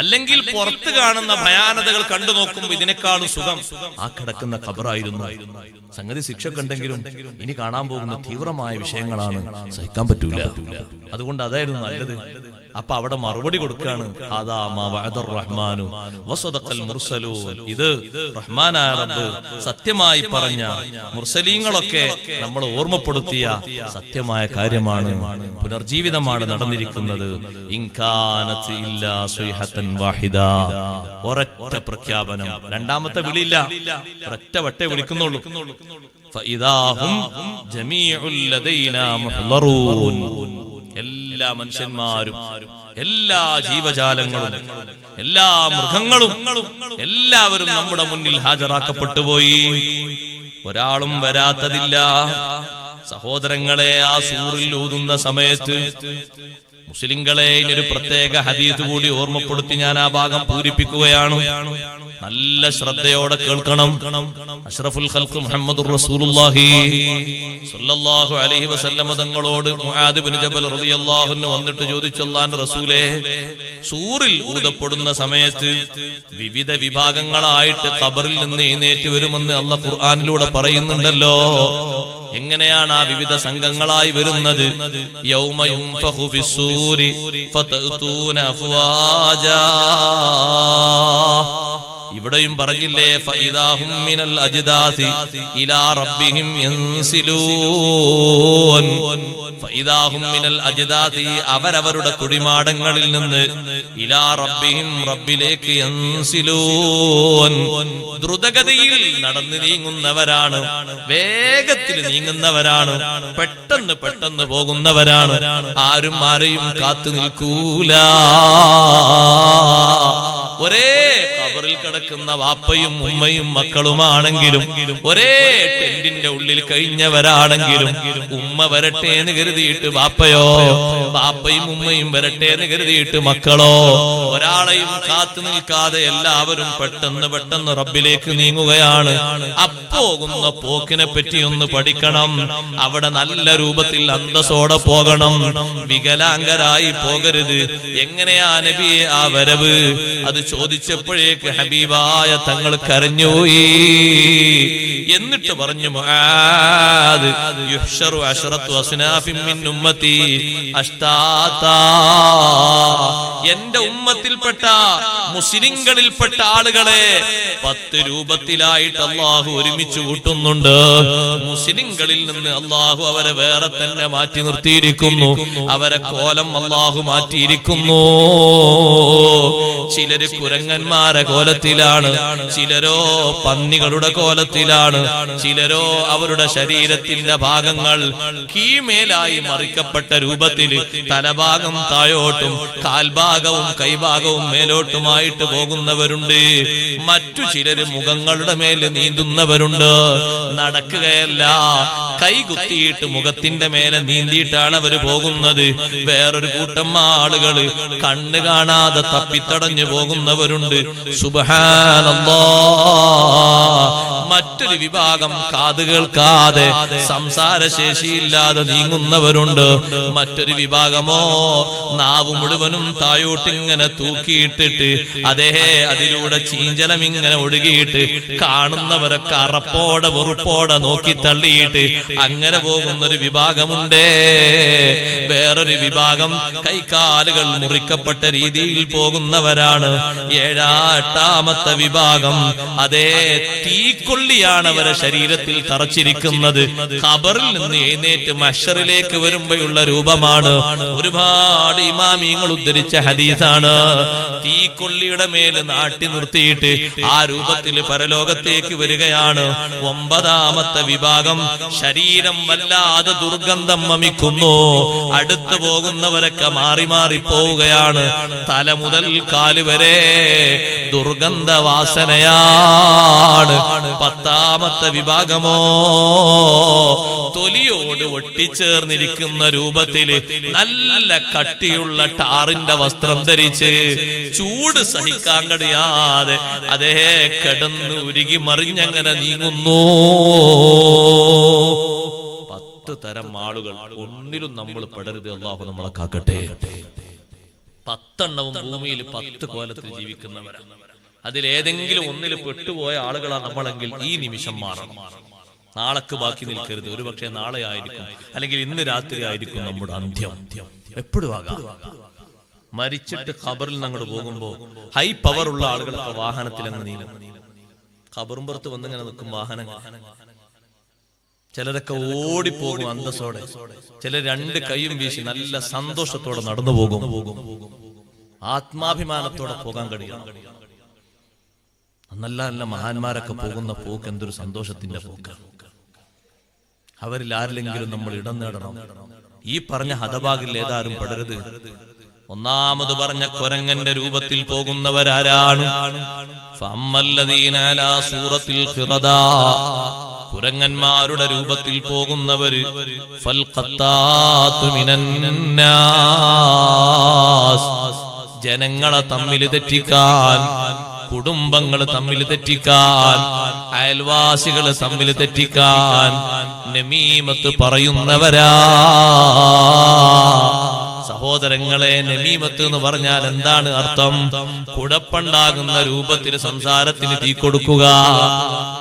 അല്ലെങ്കിൽ പുറത്ത് കാണുന്ന ഭയാനതകൾ കണ്ടു നോക്കുമ്പോൾ ഇതിനേക്കാളും സുഖം ആ കിടക്കുന്ന ഖബറായിരുന്നു. സംഗതി ശിക്ഷ ഉണ്ടെങ്കിലും ഇനി കാണാൻ പോകുന്ന തീവ്രമായ വിഷയങ്ങളാണ്, സഹിക്കാൻ പറ്റൂല. അതുകൊണ്ട് അതായിരുന്നു നല്ലത്. അപ്പൊ അവിടെ മറുപടി കൊടുക്കാണ്, ഇത് റഹ്മാനായ റബ്ബ് സത്യമായി പറഞ്ഞ മുർസലീങ്ങളൊക്കെ നമ്മൾ ഓർമ്മപ്പെടുത്തിയ സത്യമായ കാര്യമാണ്, പുനർജീവിതമാണ് നടന്നിരിക്കുന്നത്. ഒരൊറ്റ പ്രഖ്യാപനം, രണ്ടാമത്തെ വിളിയില്ല, ഒരൊറ്റ വട്ടേ വിളിക്കുന്നുള്ളൂ. എല്ലാ മനുഷ്യന്മാരും, എല്ലാ ജീവജാലങ്ങളും, എല്ലാ മൃഗങ്ങളും എല്ലാവരും നമ്മുടെ മുന്നിൽ ഹാജരാക്കപ്പെട്ടു പോയി. ഒരാളും വരാത്തതില്ല. സഹോദരങ്ങളെ, ആ സൂറിൽ ഊതുന്ന സമയത്ത് മുസ്ലിങ്ങളെ ഇനിയൊരു പ്രത്യേക ഹദീസ് കൂടി ഓർമ്മപ്പെടുത്തി ഞാൻ ആ ഭാഗം പൂരിപ്പിക്കുകയാണ്. നല്ല ശ്രദ്ധയോടെ കേൾക്കണം. അഷ്റഫുൽ ഖൽഖ് മുഹമ്മദുർ റസൂലുള്ളാഹി സ്വല്ലല്ലാഹു അലൈഹി വസല്ലം തങ്ങളോട് മുആദ് ഇബ്നു ജബൽ റളിയല്ലാഹു അൻഹു വന്നിട്ട് ചോദിച്ചു, അല്ലാഹുവിന്റെ റസൂലേ, സൂറിൽ ഊതപ്പെടുന്ന സമയത്ത് വിവിധ വിഭാഗങ്ങളായിട്ട് ഖബറിൽ നിന്ന് എഴുന്നേറ്റ് വരുമെന്ന് അല്ലാഹു ഖുർആനിലൂടെ പറയുന്നുണ്ടല്ലോ. എങ്ങനെയാണ് ആ വിവിധ സംഘങ്ങളായി വരുന്നത്? യൗമ യുൻഫഖു ഫിസ്സൂരി ഫതഅതൂന അഫ്വാജാ. ഇവിടെയും പറഞ്ഞില്ലേ, ഫഇദാഹും മിനൽ അജ്ദാസി ഇലാ റബ്ബിഹിം യൻസിലൂൻ. ഫഇദാഹും മിനൽ അജ്ദാസി, അവരവരുടെ കുടിമാടങ്ങളിൽ നിന്ന്, ഇലാ റബ്ബിഹിം, റബ്ബിലേക്ക്, യൻസിലൂൻ, ദ്രുതഗതിയിൽ നടന്നു നീങ്ങുന്നവരാണ്, വേഗത്തിൽ നീങ്ങുന്നവരാണ്, പെട്ടെന്ന് പെട്ടെന്ന് പോകുന്നവരാണ്. ആരും ആരെയും കാത്തു നിൽക്കൂല. ഒരേ ഖബറിൽ കിടക്കുന്ന വാപ്പയും ഉമ്മയും മക്കളുമാണെങ്കിലും, ഒരേ ടെന്റിന്റെ ഉള്ളിൽ കഴിഞ്ഞവരാണെങ്കിലും, ഉമ്മ വരട്ടെ എന്ന് കരുതിയിട്ട് വാപ്പയോ, വാപ്പയും ഉമ്മയും വരട്ടെ എന്ന് കരുതിയിട്ട് മക്കളോ, ഒരാളെയും കാത്തു നിൽക്കാതെ എല്ലാവരും പെട്ടെന്ന് പെട്ടെന്ന് റബ്ബിലേക്ക് നീങ്ങുകയാണ്. അപ്പോകുന്ന പോക്കിനെ പറ്റി ഒന്ന് പഠിക്കണം. അവിടെ നല്ല രൂപത്തിൽ അന്തസ്സോടെ പോകണം, വികലാംഗരായി പോകരുത്. എങ്ങനെയാ നബിയെ ആ വരവ്? അത് ചോദിച്ചപ്പോഴേക്ക് ഹബീബായ തങ്ങൾ കരഞ്ഞുപോയി. എന്നിട്ട് പറഞ്ഞു, മുആദ്, യുഹ്ശറു അശ്റത്തു അസ്നാഫിൻ മിൻ ഉമ്മത്തി അഷ്താതാ. എന്റെ ഉമ്മത്തിൽപ്പെട്ട മുസ്ലിങ്ങളിൽപ്പെട്ട ആളുകളെ 10 രൂപത്തിലായിട്ട് അല്ലാഹു ഒരുമിച്ച് കൂട്ടുന്നുണ്ട്. മുസ്ലിങ്ങളിൽ നിന്ന് അല്ലാഹു അവരെ വേറെ തന്നെ മാറ്റി നിർത്തിയിരിക്കുന്നു. അവരെ കോലം അല്ലാഹു മാറ്റിയിരിക്കുന്നു. ചിലര് കുരങ്ങന്മാരെ കോലത്തിലാണ്, ചിലരോ പന്നികളുടെ കോലത്തിലാണ്, ചിലരോ അവരുടെ ശരീരത്തിന്റെ ഭാഗങ്ങൾ കീമേലായി മറിക്കപ്പെട്ട രൂപത്തിൽ, തലഭാഗം താഴോട്ടും കാൽഭാഗവും കൈഭാഗവും മേലോട്ടുമായിട്ട് പോകുന്നവരുണ്ട്. മറ്റു ചിലര് മുഖങ്ങളുടെ മേല് നീന്തുന്നവരുണ്ട്. നടക്കുകയല്ല, കൈകുത്തിയിട്ട് മുഖത്തിന്റെ മേലെ നീന്തിയിട്ടാണ് അവര് പോകുന്നത്. വേറൊരു കൂട്ടം ആളുകൾ കണ്ണ് കാണാതെ തപ്പിത്തടഞ്ഞു പോകുന്നവരുണ്ട്. സുബ്ഹാനല്ലാഹ്. മറ്റൊരു വിഭാഗം കാത് കേൾക്കാതെ സംസാരശേഷിയില്ലാതെ നീങ്ങുന്നവരുണ്ട്. മറ്റൊരു വിഭാഗമോ നാവ് മുഴുവനും താഴോട്ടിങ്ങനെ തൂക്കിയിട്ടിട്ട് അതിലൂടെ ചീഞ്ചലം ഇങ്ങനെ ഒഴുകിയിട്ട് കാണുന്നവരൊക്കെ അറപ്പോടെ വെറുപ്പോടെ നോക്കി തള്ളിയിട്ട് അങ്ങനെ പോകുന്നൊരു വിഭാഗമുണ്ടേ. വേറൊരു വിഭാഗം കൈകാലുകൾ മുറിക്കപ്പെട്ട രീതിയിൽ പോകുന്നവരാണ്. 7-8ാമത്തെ വിഭാഗം തീക്കൊള്ളിയാണ് അവരെ ശരീരത്തിൽ തറച്ചിരിക്കുന്നത്. ഖബറിൽ നിന്ന് എഴുന്നേറ്റ് മഹ്ശറിലേക്ക് വരുമ്പോഴുള്ള രൂപമാണ്. ഒരുപാട് ഇമാമിങ്ങൾ ഉദ്ധരിച്ച ഹദീസാണ്. തീക്കൊള്ളിയുടെ മേൽ നാട്ടി നിർത്തിയിട്ട് ആ രൂപത്തിൽ പരലോകത്തേക്ക് വരികയാണ്. 9ാമത്തെ വിഭാഗം ശരീരം വല്ലാതെ ദുർഗന്ധം വമിക്കുന്നു. അടുത്തു പോകുന്നവരൊക്കെ മാറി മാറി പോവുകയാണ്. തല മുതൽ കാല് വരെ ദുർഗന്ധവാസനയാണ്. 10ാമത്തെ വിഭാഗമോ തൊലിയോട് ഒട്ടിച്ചേർന്നിരിക്കുന്ന രൂപത്തില് നല്ല കട്ടിയുള്ള ടാറിന്റെ വസ്ത്രം ധരിച്ച് ചൂട് സഹിക്കാൻ കഴിയാതെ കിടന്ന് ഉരുകി മറിഞ്ഞങ്ങനെ നീങ്ങുന്നു. 10 തരം ആളുകൾ. ഒന്നിലും നമ്മൾ പെടരുത്. അല്ലാഹു നമ്മളെ കാക്കട്ടെ. 10 ഭൂമിയിൽ 10 കോലത്തിൽ ജീവിക്കുന്നവരാണ്. അതിലേതെങ്കിലും ഒന്നിൽ പെട്ടുപോയ ആളുകളാണ് നമ്മളെങ്കിൽ ഈ നിമിഷം മാറണം. നാളേക്ക് ബാക്കി നിൽക്കരുത്. ഒരുപക്ഷെ നാളെ ആയിരിക്കും, അല്ലെങ്കിൽ ഇന്ന് രാത്രി ആയിരിക്കും നമ്മുടെ അന്ത്യം. എപ്പോഴും ആകാം. മരിച്ചിട്ട് ഖബറിൽ നിന്ന് അങ്ങോട്ട് പോകുമ്പോ ഹൈ പവർ ഉള്ള ആളുകളൊക്കെ വാഹനത്തിൽ അങ്ങ് നീങ്ങും. ഖബറും പുറത്ത് വന്നിങ്ങനെ നിൽക്കും വാഹനങ്ങൾ. ചിലരൊക്കെ ഓടിപ്പോകും അന്തസ്സോടെ, ചിലർ 2 കൈയും വീശി നല്ല സന്തോഷത്തോടെ നടന്നു പോകും. ആത്മാഭിമാനത്തോടെ പോകാൻ കഴിയണം. നല്ല നല്ല മഹാന്മാരൊക്കെ പോകുന്ന പോക്ക് എന്തൊരു സന്തോഷത്തിന്റെ പോക്ക്. അവരിൽ ആരിലെങ്കിലും നമ്മൾ ഇടം നേടണം. ഈ പറഞ്ഞ ഹതഭാഗിൽ ഏതാരും പെടരുത്. ഒന്നാമത് പറഞ്ഞ കുരങ്ങന്റെ രൂപത്തിൽ പോകുന്നവരാരാണ്? കുരങ്ങന്മാരുടെ രൂപത്തിൽ പോകുന്നവര് ജനങ്ങളെ തമ്മിൽ തെറ്റിക്കാൻ, കുടുംബങ്ങൾ തമ്മിൽ തെറ്റിക്കാൻ, അയൽവാസികൾ തമ്മിൽ തെറ്റിക്കാൻ നമീമത്ത് പറയുന്നവരാ. സഹോദരങ്ങളെ, നമീമത്ത് എന്ന് പറഞ്ഞാൽ എന്താണ് അർത്ഥം? കുഴപ്പമുണ്ടാകുന്ന രൂപത്തിൽ സംസാരത്തിന് തീ കൊടുക്കുക.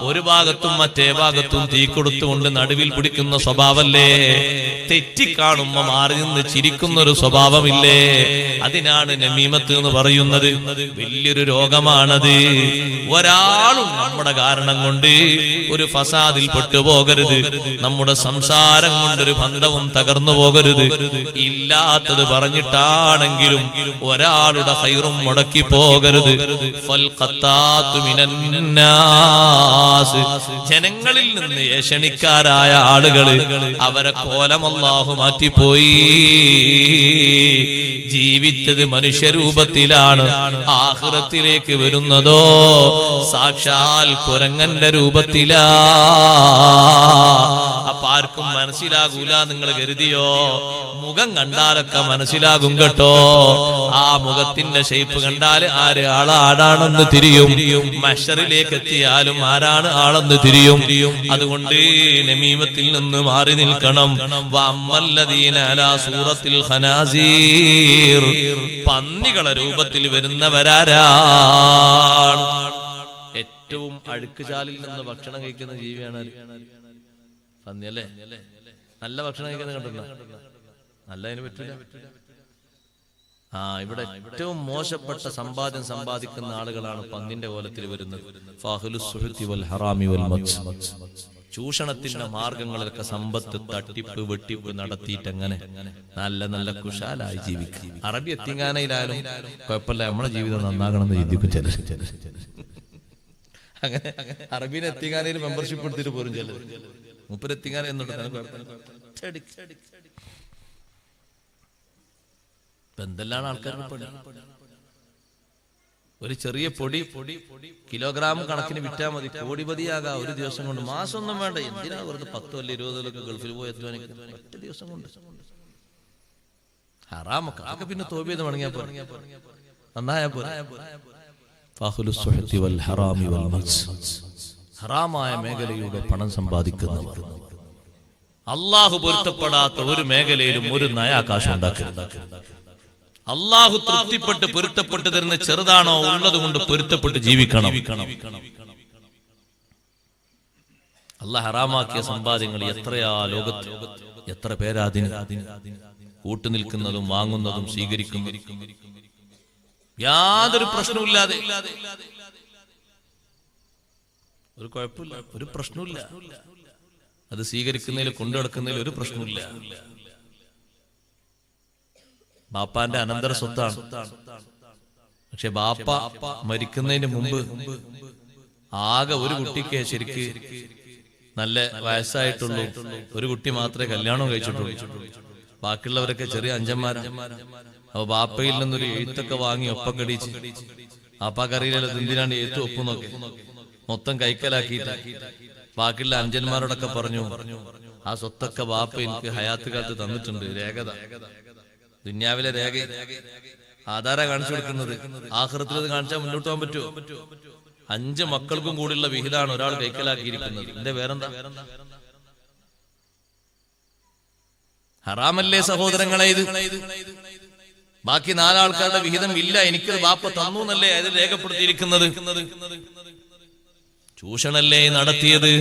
ഒരു ഭാഗത്തും മറ്റേ ഭാഗത്തും തീ കൊടുത്തുകൊണ്ട് നടുവിൽ പിടിക്കുന്ന സ്വഭാവമല്ലേ? തെറ്റിക്കാണുമ്പോ മാറി നിന്ന് ചിരിക്കുന്ന ഒരു സ്വഭാവമില്ലേ? അതിനാണ് നമീമത്ത് എന്ന് പറയുന്നത്. വലിയൊരു രോഗമാണത്. ഒരാളും നമ്മുടെ കാരണം കൊണ്ട് ഒരു ഫസാദിൽ പെട്ടുപോകരുത്. നമ്മുടെ സംസാരം കൊണ്ടൊരു ബന്ധവും തകർന്നു പോകരുത്. ഇല്ലാത്തത് പറഞ്ഞിട്ടാണെങ്കിലും ഒരാളുടെ ഖൈറും മുടക്കി പോകരുത്. ജനങ്ങളിൽ നിന്ന് ഏഷണിക്കാരായ ആളുകള്, അവരെ കോലം അല്ലാഹു മാറ്റിപ്പോയി. ജീവിച്ചത് മനുഷ്യരൂപത്തിലാണ്, ആഖിറത്തിലേക്ക് വരുന്നതോ സാക്ഷാൽ കുരങ്ങന്റെ രൂപത്തിലാ. അപ്പൊ ആർക്കും മനസ്സിലാകൂല നിങ്ങൾ കരുതിയോ? മുഖം കണ്ടാലൊക്കെ മനസ്സിലാകും കേട്ടോ. ആ മുഖത്തിന്റെ ഷേപ്പ് കണ്ടാൽ ആര് ആളാണെന്ന് തിരിയും. മഹ്ശറിലേക്ക് എത്തിയാലും ആരാണ് ആളെന്ന് തിരിയും. അതുകൊണ്ട് നമീമത്തിൽ നിന്ന് മാറി നിൽക്കണം. വഅമ്മല്ലദീന അലാ സൂറത്തിൽ ഖനാസീർ, പന്നികളെ രൂപത്തിൽ വരുന്നവരാരാണ്? ഏറ്റവും അഴുക്കുചാലിൽ നിന്ന് ഭക്ഷണം കഴിക്കുന്ന ജീവിയാണ് പന്നിയല്ലേ? നല്ല ഭക്ഷണം കഴിക്കുന്നത് കണ്ടിട്ടുണ്ടോ? നല്ലതിന് പറ്റില്ല. ഇവിടെ ഏറ്റവും മോശപ്പെട്ട സമ്പാദ്യം സമ്പാദിക്കുന്ന ആളുകളാണ് പന്നിന്റെ കോലത്തിൽ വരുന്നത്. ചൂഷണത്തിന്റെ മാർഗങ്ങളിലൊക്കെ സമ്പത്ത് തട്ടിപ്പ് വെട്ടിപ്പ് നടത്തിയിട്ട് അങ്ങനെ നല്ല നല്ല കുശാലായി ജീവിക്കും. അറബി എത്തിങ്ങാനയിലായാലും കുഴപ്പമില്ല, നമ്മുടെ ജീവിതം നന്നാകണമെന്ന് ചിന്തിക്കും ചിലർ. അങ്ങനെ അറബീനെ എത്തിങ്ങാനയിൽ മെമ്പർഷിപ്പ് എടുത്തിട്ട് പോരും ചിലർ. മുപ്പരെത്തിങ്ങാന എന്നുണ്ട് എന്തെല്ലാം ആൾക്കാർ. ഒരു ചെറിയ പൊടി കിലോഗ്രാം കണക്കിന് വിറ്റാൽ മതി, കോടിപതിയാകാം ഒരു ദിവസം കൊണ്ട്. മാസമൊന്നും വേണ്ട. എന്തിനാ വെറുതെ 10 അല്ലെങ്കിൽ 20 ഗൾഫിൽ പോയി അധ്വാനിക്കുന്നത്? ഒറ്റ ദിവസം കൊണ്ട് ഹറാമൊക്കെ അതൊക്കെ പിന്നെ തോബ ചെയ്ത് മടങ്ങിയാ പോലെ, നന്നായാ പോലെ. ഹറാമായ മേഖലയിലൂടെ പണം സമ്പാദിക്കുന്നവർ, അള്ളാഹു പൊരുത്തപ്പെടാത്ത ഒരു മേഖലയിലും ഒരു നയാകാശം ഉണ്ടാക്കരുത്. അള്ളാഹു തൃപ്തിപ്പെട്ട് പൊരുത്തപ്പെട്ട് തരുന്ന ചെറുതാണോ ഉള്ളത് കൊണ്ട് പൊരുത്തപ്പെട്ട് ജീവിക്കണം. അള്ളാഹ് ഹറാമാക്കിയ സമ്പാദ്യങ്ങൾ എത്രയാ ലോകത്ത്, എത്ര പേരാ അതിന് കൂട്ടുനിൽക്കുന്നതും വാങ്ങുന്നതും സ്വീകരിക്കുന്നതും യാതൊരു പ്രശ്നവുമില്ലാതെ. ഒരു കുഴപ്പമില്ല, ഒരു പ്രശ്നമില്ല. അത് സ്വീകരിക്കുന്നതിൽ കൊണ്ടുനടക്കുന്നതിൽ ഒരു പ്രശ്നമില്ല. ബാപ്പാന്റെ അനന്തര സ്വത്താണ്. പക്ഷെ ബാപ്പ മരിക്കുന്നതിന് മുമ്പ് ആകെ ഒരു കുട്ടിക്ക് ശരിക്ക് നല്ല വയസ്സായിട്ടുള്ളൂ. ഒരു കുട്ടി മാത്രമേ കല്യാണം കഴിച്ചിട്ടുള്ളൂ. ബാക്കിയുള്ളവരൊക്കെ ചെറിയ അഞ്ചന്മാരാണ്. അപ്പൊ ബാപ്പയിൽ നിന്നൊരു എഴുത്തൊക്കെ വാങ്ങി ഒപ്പക്കടിച്ച്, ബാപ്പാക്കറിയില്ലല്ലോ എന്തിനാണ് എഴുത്ത് ഒപ്പുന്നൊക്കെ, മൊത്തം കൈക്കലാക്കിയിട്ട് ബാക്കിയുള്ള അഞ്ചന്മാരോടൊക്കെ പറഞ്ഞു, ആ സ്വത്തൊക്കെ ബാപ്പ എനിക്ക് ഹയാത്ത് കാലത്ത് തന്നിട്ടുണ്ട്. രേഖത, ദുന്യാവിലെ രേഖ, ആധാര കാണിച്ചു കൊടുക്കുന്നത്. ആഖിറത്തിൽ അത് കാണിച്ചാൽ മുന്നോട്ട് പോകാൻ പറ്റുമോ? 5 മക്കൾക്കും കൂടിയുള്ള വിഹിതമാണ് ഒരാൾ കൈക്കലാക്കിയിരിക്കുന്നത്. എന്റെ വേറെന്താ? ഹറാമല്ലേ സഹോദരങ്ങളെ ഇത്? ബാക്കി 4 ആൾക്കാരുടെ വിഹിതം ഇല്ല, എനിക്കൊരു ബാപ്പ തന്നു എന്നല്ലേ അതിൽ രേഖപ്പെടുത്തിയിരിക്കുന്നത്. ചൂഷണല്ലേ നടത്തിയത്?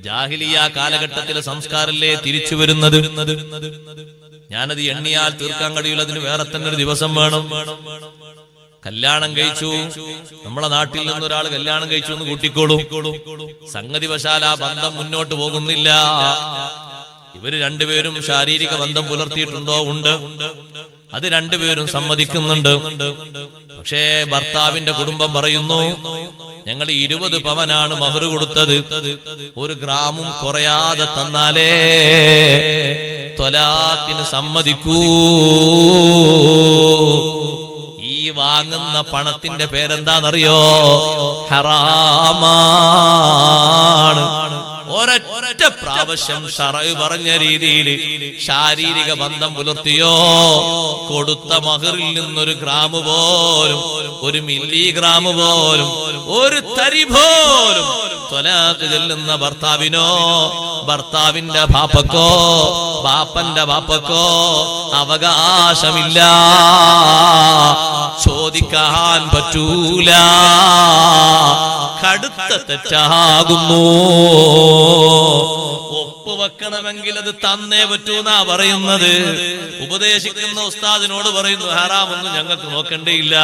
ജാഹിലിയ കാലഘട്ടത്തിലെ സംസ്കാരല്ലേ തിരിച്ചു വരുന്നത്? ഞാനത് എണ്ണിയാൽ തീർക്കാൻ കഴിയില്ല. അതിന് വേറെ തന്നെ ഒരു ദിവസം വേണം. കല്യാണം കഴിച്ചു, നമ്മളെ നാട്ടിൽ നിന്നൊരാൾ കല്യാണം കഴിച്ചു എന്ന് കൂട്ടിക്കോളൂ. സംഗതി വശാൽ ആ ബന്ധം മുന്നോട്ട് പോകുന്നില്ല. ഇവര് രണ്ടുപേരും ശാരീരിക ബന്ധം പുലർത്തിയിട്ടുണ്ടോ? ഉണ്ട്. അത് രണ്ടുപേരും സമ്മതിക്കുന്നുണ്ട്. പക്ഷേ ഭർത്താവിന്റെ കുടുംബം പറയുന്നു, ഞങ്ങൾ 20 പവനാണ് മഹർ കൊടുത്തത്, 1 ഗ്രാമും കുറയാതെ തന്നാലേ ത്വലാഖിന് സമ്മതിക്കൂ. ഈ വാങ്ങുന്ന പണത്തിന്റെ പേരെന്താണെന്നറിയോ? ഹറാമാണ്. ഒരൊറ്റ പ്രാവശ്യം ശറഅ് പറഞ്ഞ രീതിയിൽ ശാരീരിക ബന്ധം പുലർത്തിയോ, കൊടുത്ത മഹറിൽ നിന്നൊരു ഗ്രാം പോലും, 1 മില്ലിഗ്രാം പോലും, 1 തരി പോലും ത്വലാഖ് ചെല്ലുന്ന ഭർത്താവിനോ, ഭർത്താവിന്റെ ബാപ്പക്കോ, ബാപ്പന്റെ ബാപ്പക്കോ അവകാശമില്ല, ചോദിക്കാൻ പറ്റൂല. കടുത്ത തെറ്റാകുന്നു. ഒപ്പുവെക്കണമെങ്കിൽ അത് തന്നേ പറ്റൂന്നാ പറയുന്നത്. ഉപദേശിക്കുന്ന ഉസ്താദിനോട് പറയുന്നു, ഹറാമൊന്നും ഞങ്ങൾക്ക് നോക്കണ്ടേയില്ല.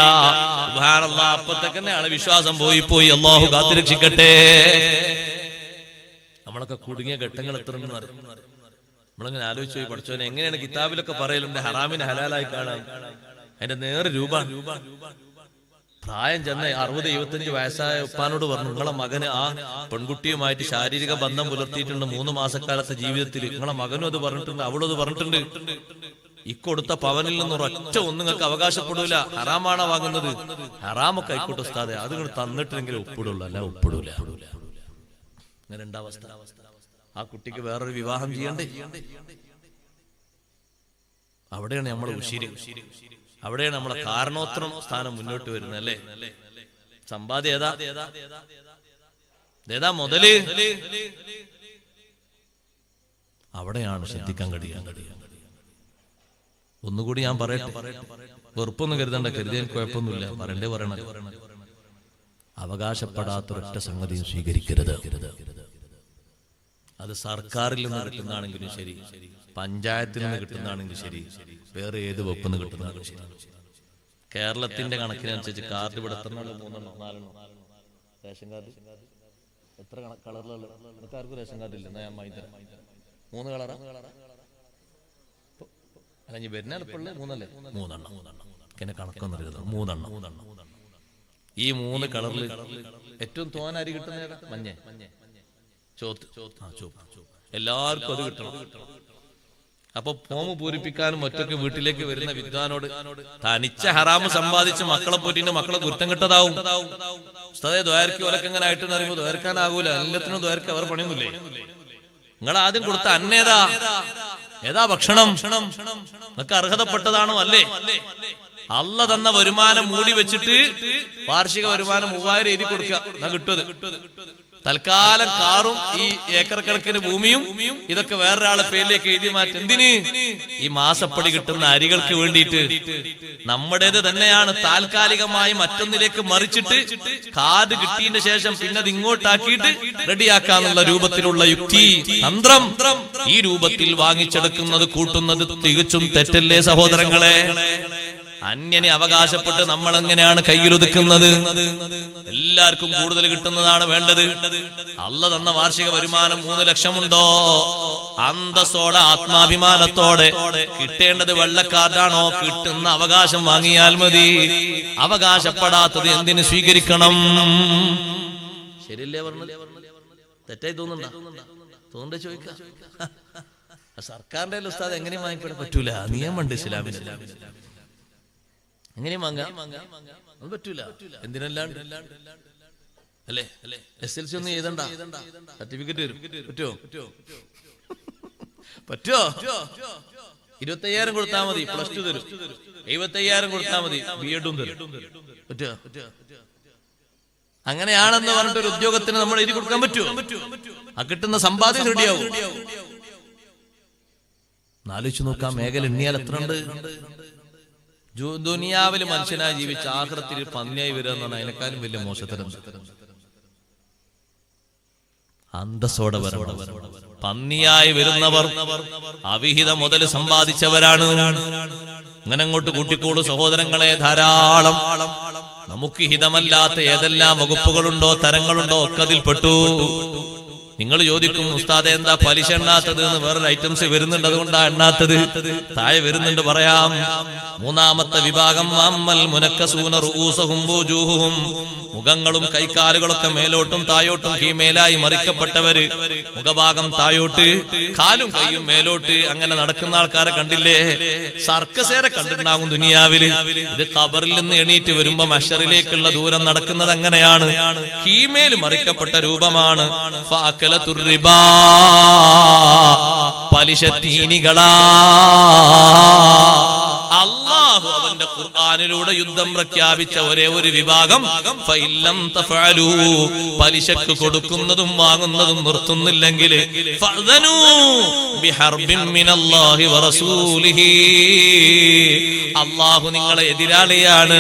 സുബ്ഹാനല്ലാഹ്, അപ്പത്തേക്ക് തന്നെ ആളെ വിശ്വാസം പോയി. അല്ലാഹു കാത്തുരക്ഷിക്കട്ടെ. നമ്മളൊക്കെ കുടുങ്ങിയ ഘട്ടങ്ങൾ എത്ര നമ്മളിങ്ങനെ ആലോചിച്ചു പോയി. പഠിച്ചോനെ, എങ്ങനെയാണ് കിതാബിലൊക്കെ പറയലുണ്ട് ഹറാമിനെ ഹലാലായി കാണാൻ? അതിന്റെ നേരെ രൂപ. പ്രായം ചെന്ന 60-75 വയസ്സായ ഉപ്പാനോട് പറഞ്ഞു, നിങ്ങളെ മകന് ആ പെൺകുട്ടിയുമായിട്ട് ശാരീരിക ബന്ധം പുലർത്തിയിട്ടുണ്ട് 3 മാസക്കാലത്തെ ജീവിതത്തിൽ. നിങ്ങളെ മകനും അത് പറഞ്ഞിട്ടുണ്ട്, അവളും അത് പറഞ്ഞിട്ടുണ്ട്. ഇക്കൊടുത്ത പവനിൽ നിന്ന് ഒരൊറ്റ ഒന്നും നിങ്ങൾക്ക് അവകാശപ്പെടൂല. ഹറാമാണോ വാങ്ങുന്നത്? ഹറാമൊക്കെ ആയിക്കോട്ടെ ഉസ്താദെ, അത് നിങ്ങൾ തന്നിട്ടെങ്കിലും ഒപ്പിടുള്ളൂ, അല്ല ഒപ്പിടൂല. അങ്ങനെ ഉണ്ടാവസ്ഥ. ആ കുട്ടിക്ക് വേറൊരു വിവാഹം ചെയ്യണ്ടേ? അവിടെയാണ് നമ്മളെ ഉശിരി, അവിടെയാണ് നമ്മളെ കാരണോത്രം സ്ഥാനം മുന്നോട്ട് വരുന്നത്. അല്ലേ? സമ്പാദ്യം ഏതാ മുതല്? അവിടെയാണ് ശ്രദ്ധിക്കാൻ കഴിയാൻ. ഒന്നുകൂടി ഞാൻ പറയട്ടെ, വെറുപ്പൊന്നും കരുതണ്ട, കരുതിയാൽ കുഴപ്പമൊന്നുമില്ല. പറയണം. അവകാശപ്പെടാത്തൊരൊറ്റ സംഗതിയും സ്വീകരിക്കരുത്. അത് സർക്കാരിൽ നിന്ന് കിട്ടുന്നതാണെങ്കിലും ശരി, പഞ്ചായത്തിൽ നിന്ന് കിട്ടുന്നതാണെങ്കിലും ശരി, വേറെ ഏത് വകുപ്പിൽ കിട്ടുന്നതാണെങ്കിലും ശരി. കേരളത്തിന്റെ കണക്കിനനുസരിച്ച് കാർഡ് ഇവിടെ എത്ര 3-4 റേഷൻ കാർഡ് എത്ര കളറിലുള്ള? ആർക്കും റേഷൻ കാർഡ് ഇല്ല. ഞാൻ 3 കളറാ? അല്ല, ഇനി വരുന്ന എളുപ്പമുള്ള 3 എന്നെ കണക്കൊന്നും അറിയാതെ 3 ഈ 3 കളറിൽ ഏറ്റവും തോന അരി കിട്ടുന്ന മഞ്ഞ, ചോത്ത്, എല്ലാവർക്കും അത് കിട്ടണം. അപ്പൊ ഫോം പൂരിപ്പിക്കാനും ഒറ്റയ്ക്ക് വീട്ടിലേക്ക് വരുന്ന വിദ്വാനോട് തനിച്ച ഹറാമ് സമ്പാദിച്ച് മക്കളെ പോറ്റിന്റെ മക്കളെ കുറ്റം കിട്ടതാവും. ഉസ്താദേ ദ്വാരക്ക് ഓലൊക്കെ എങ്ങനെ ആയിട്ട് അറിയുമ്പോൾ ദ്വാരക്കാനാകൂല. എല്ലാത്തിനും ദ്വാരക്ക് അവർ പണിയൊന്നുമില്ലേ? നിങ്ങൾ ആദ്യം കൊടുത്ത അന്നേതാ? ഏതാ ഭക്ഷണം? നിങ്ങൾക്ക് അർഹതപ്പെട്ടതാണോ? അല്ലേ? അള്ള തന്ന വരുമാനം മൂടി വെച്ചിട്ട് വാർഷിക വരുമാനം 3000 എഴുതി കൊടുക്കുക, എന്നാ കിട്ടുന്നത്. തൽക്കാലം കാറും ഈ ഏക്കർ കണക്കിന് ഭൂമിയും ഇതൊക്കെ വേറൊരാളെ പേരിലേക്ക് എഴുതി മാറ്റി. എന്തിന്? ഈ മാസപ്പടി കിട്ടുന്ന അരികൾക്ക് വേണ്ടിയിട്ട്. നമ്മുടേത് തന്നെയാണ് താൽക്കാലികമായി മറ്റൊന്നിലേക്ക് മറിച്ചിട്ട് കാർഡ് കിട്ടിയതിന് ശേഷം പിന്നെ അത് ഇങ്ങോട്ടാക്കിയിട്ട് റെഡിയാക്കാന്നുള്ള രൂപത്തിലുള്ള യുക്തി, തന്ത്രം ഈ രൂപത്തിൽ വാങ്ങിച്ചെടുക്കുന്നത്, കൂട്ടുന്നത് തികച്ചും തെറ്റല്ലേ സഹോദരങ്ങളെ? അന്യനെ അവകാശപ്പെട്ട് നമ്മൾ എങ്ങനെയാണ് കയ്യിലൊതുക്കുന്നത്? എല്ലാവർക്കും കൂടുതൽ കിട്ടുന്നതാണ് വേണ്ടത്. അള്ള തന്ന വാർഷിക വരുമാനം 3 ലക്ഷമുണ്ടോ? അന്തസ്സോടെ ആത്മാഭിമാനത്തോടെ കിട്ടേണ്ടത് വെള്ളക്കാർഡാണോ? കിട്ടുന്ന അവകാശം വാങ്ങിയാൽ മതി. അവകാശപ്പെടാത്തത് എന്തിനു സ്വീകരിക്കണം? ശരിയല്ലേ പറഞ്ഞത്? തെറ്റായി തോന്നുന്നുണ്ടോ? ചോദിക്ക. സർക്കാരിന്റെ ഉസ്താദ് എങ്ങനെയും വാങ്ങിപ്പെടാൻ പറ്റൂല. നിയമമുണ്ട് ഇസ്ലാമിൽ. എങ്ങനെയും വാങ്ങാം, അത് പറ്റൂല. എന്തിനല്ലാണ്ട് അല്ലേ? SLC ഒന്നും എഴുതണ്ട, സർട്ടിഫിക്കറ്റ് വരും. പറ്റുമോ? 25,000 കൊടുത്താൽ മതി, +2 തരും. 75,000 കൊടുത്താൽ മതി, B.Ed തരും. പറ്റുമോ? അങ്ങനെയാണെന്ന് പറഞ്ഞിട്ട് ഒരു ഉദ്യോഗത്തിന് നമ്മൾ എഴുതി കൊടുക്കാൻ പറ്റുമോ? ആ കിട്ടുന്ന സമ്പാദ്യം റെഡിയാവും. ആലോചിച്ച് നോക്കാം, മേഖല എണ്ണിയാൽ എത്ര ഉണ്ട്? ദുനിയാവിൽ മനുഷ്യനായി ജീവിച്ച ആഖിറത്തിൽ പന്നിയായി വരിക എന്നാണ് അതിനേക്കാളും വലിയ മോശത്തരം. അന്തസ്സോടെ വരണം. പന്നിയായി വരുന്നവർ അവിഹിത മുതൽ സമ്പാദിച്ചവരാണ്. അങ്ങനെ അങ്ങോട്ട് കൂട്ടിക്കോളൂ സഹോദരങ്ങളെ. ധാരാളം നമുക്ക് ഹിതമല്ലാത്ത ഏതെല്ലാം വകുപ്പുകളുണ്ടോ തരങ്ങളുണ്ടോ ഒക്കെ അതിൽപ്പെട്ടു. നിങ്ങൾ ചോദിക്കും ഉസ്താദെ എന്താ പലിശ എണ്ണാത്തത് എന്ന്. വേറൊരു ഐറ്റംസ് വരുന്നുണ്ട്, അതുകൊണ്ടാ എണ്ണാത്തത്. താഴെ വരുന്നുണ്ട്, പറയാം. മൂന്നാമത്തെ വിഭാഗം അമ്മൽ മുനക്കസൂന റൂസഹും വജൂഹും, മുഖങ്ങളും കൈക്കാലുകളൊക്കെ മേലോട്ടും തായോട്ടും കീമേലായി മറിക്കപ്പെട്ടവര്. മുഖഭാഗം തായോട്ട്, കാലും കൈയും മേലോട്ട്, അങ്ങനെ നടക്കുന്ന ആൾക്കാരെ കണ്ടില്ലേ? സർക്കസേരെ കണ്ടിട്ടുണ്ടാകും ദുനിയാവില്. ഇത് ഖബറിൽ നിന്ന് എണീറ്റ് വരുമ്പോ മഹ്ശറിലേക്കുള്ള ദൂരം നടക്കുന്നത് അങ്ങനെയാണ്. കീമേല് മറിക്കപ്പെട്ട രൂപമാണ്. പലിശത്തീനികളാ. അല്ലാഹു അവന്റെ ഖുർആനിലൂടെ യുദ്ധം പ്രഖ്യാപിച്ച ഒരേ ഒരു വിഭാഗം, ഫഇല്ലം തഫഅലൂ, പലിശക്ക് കൊടുക്കുന്നതും വാങ്ങുന്നതും നിർത്തുന്നില്ലെങ്കിൽ, ഫഅദനൂ ബിഹർബിൻ മിനല്ലാഹി വറസൂലിഹി, അല്ലാഹു നിങ്ങളെ എതിരാളിയാണ്,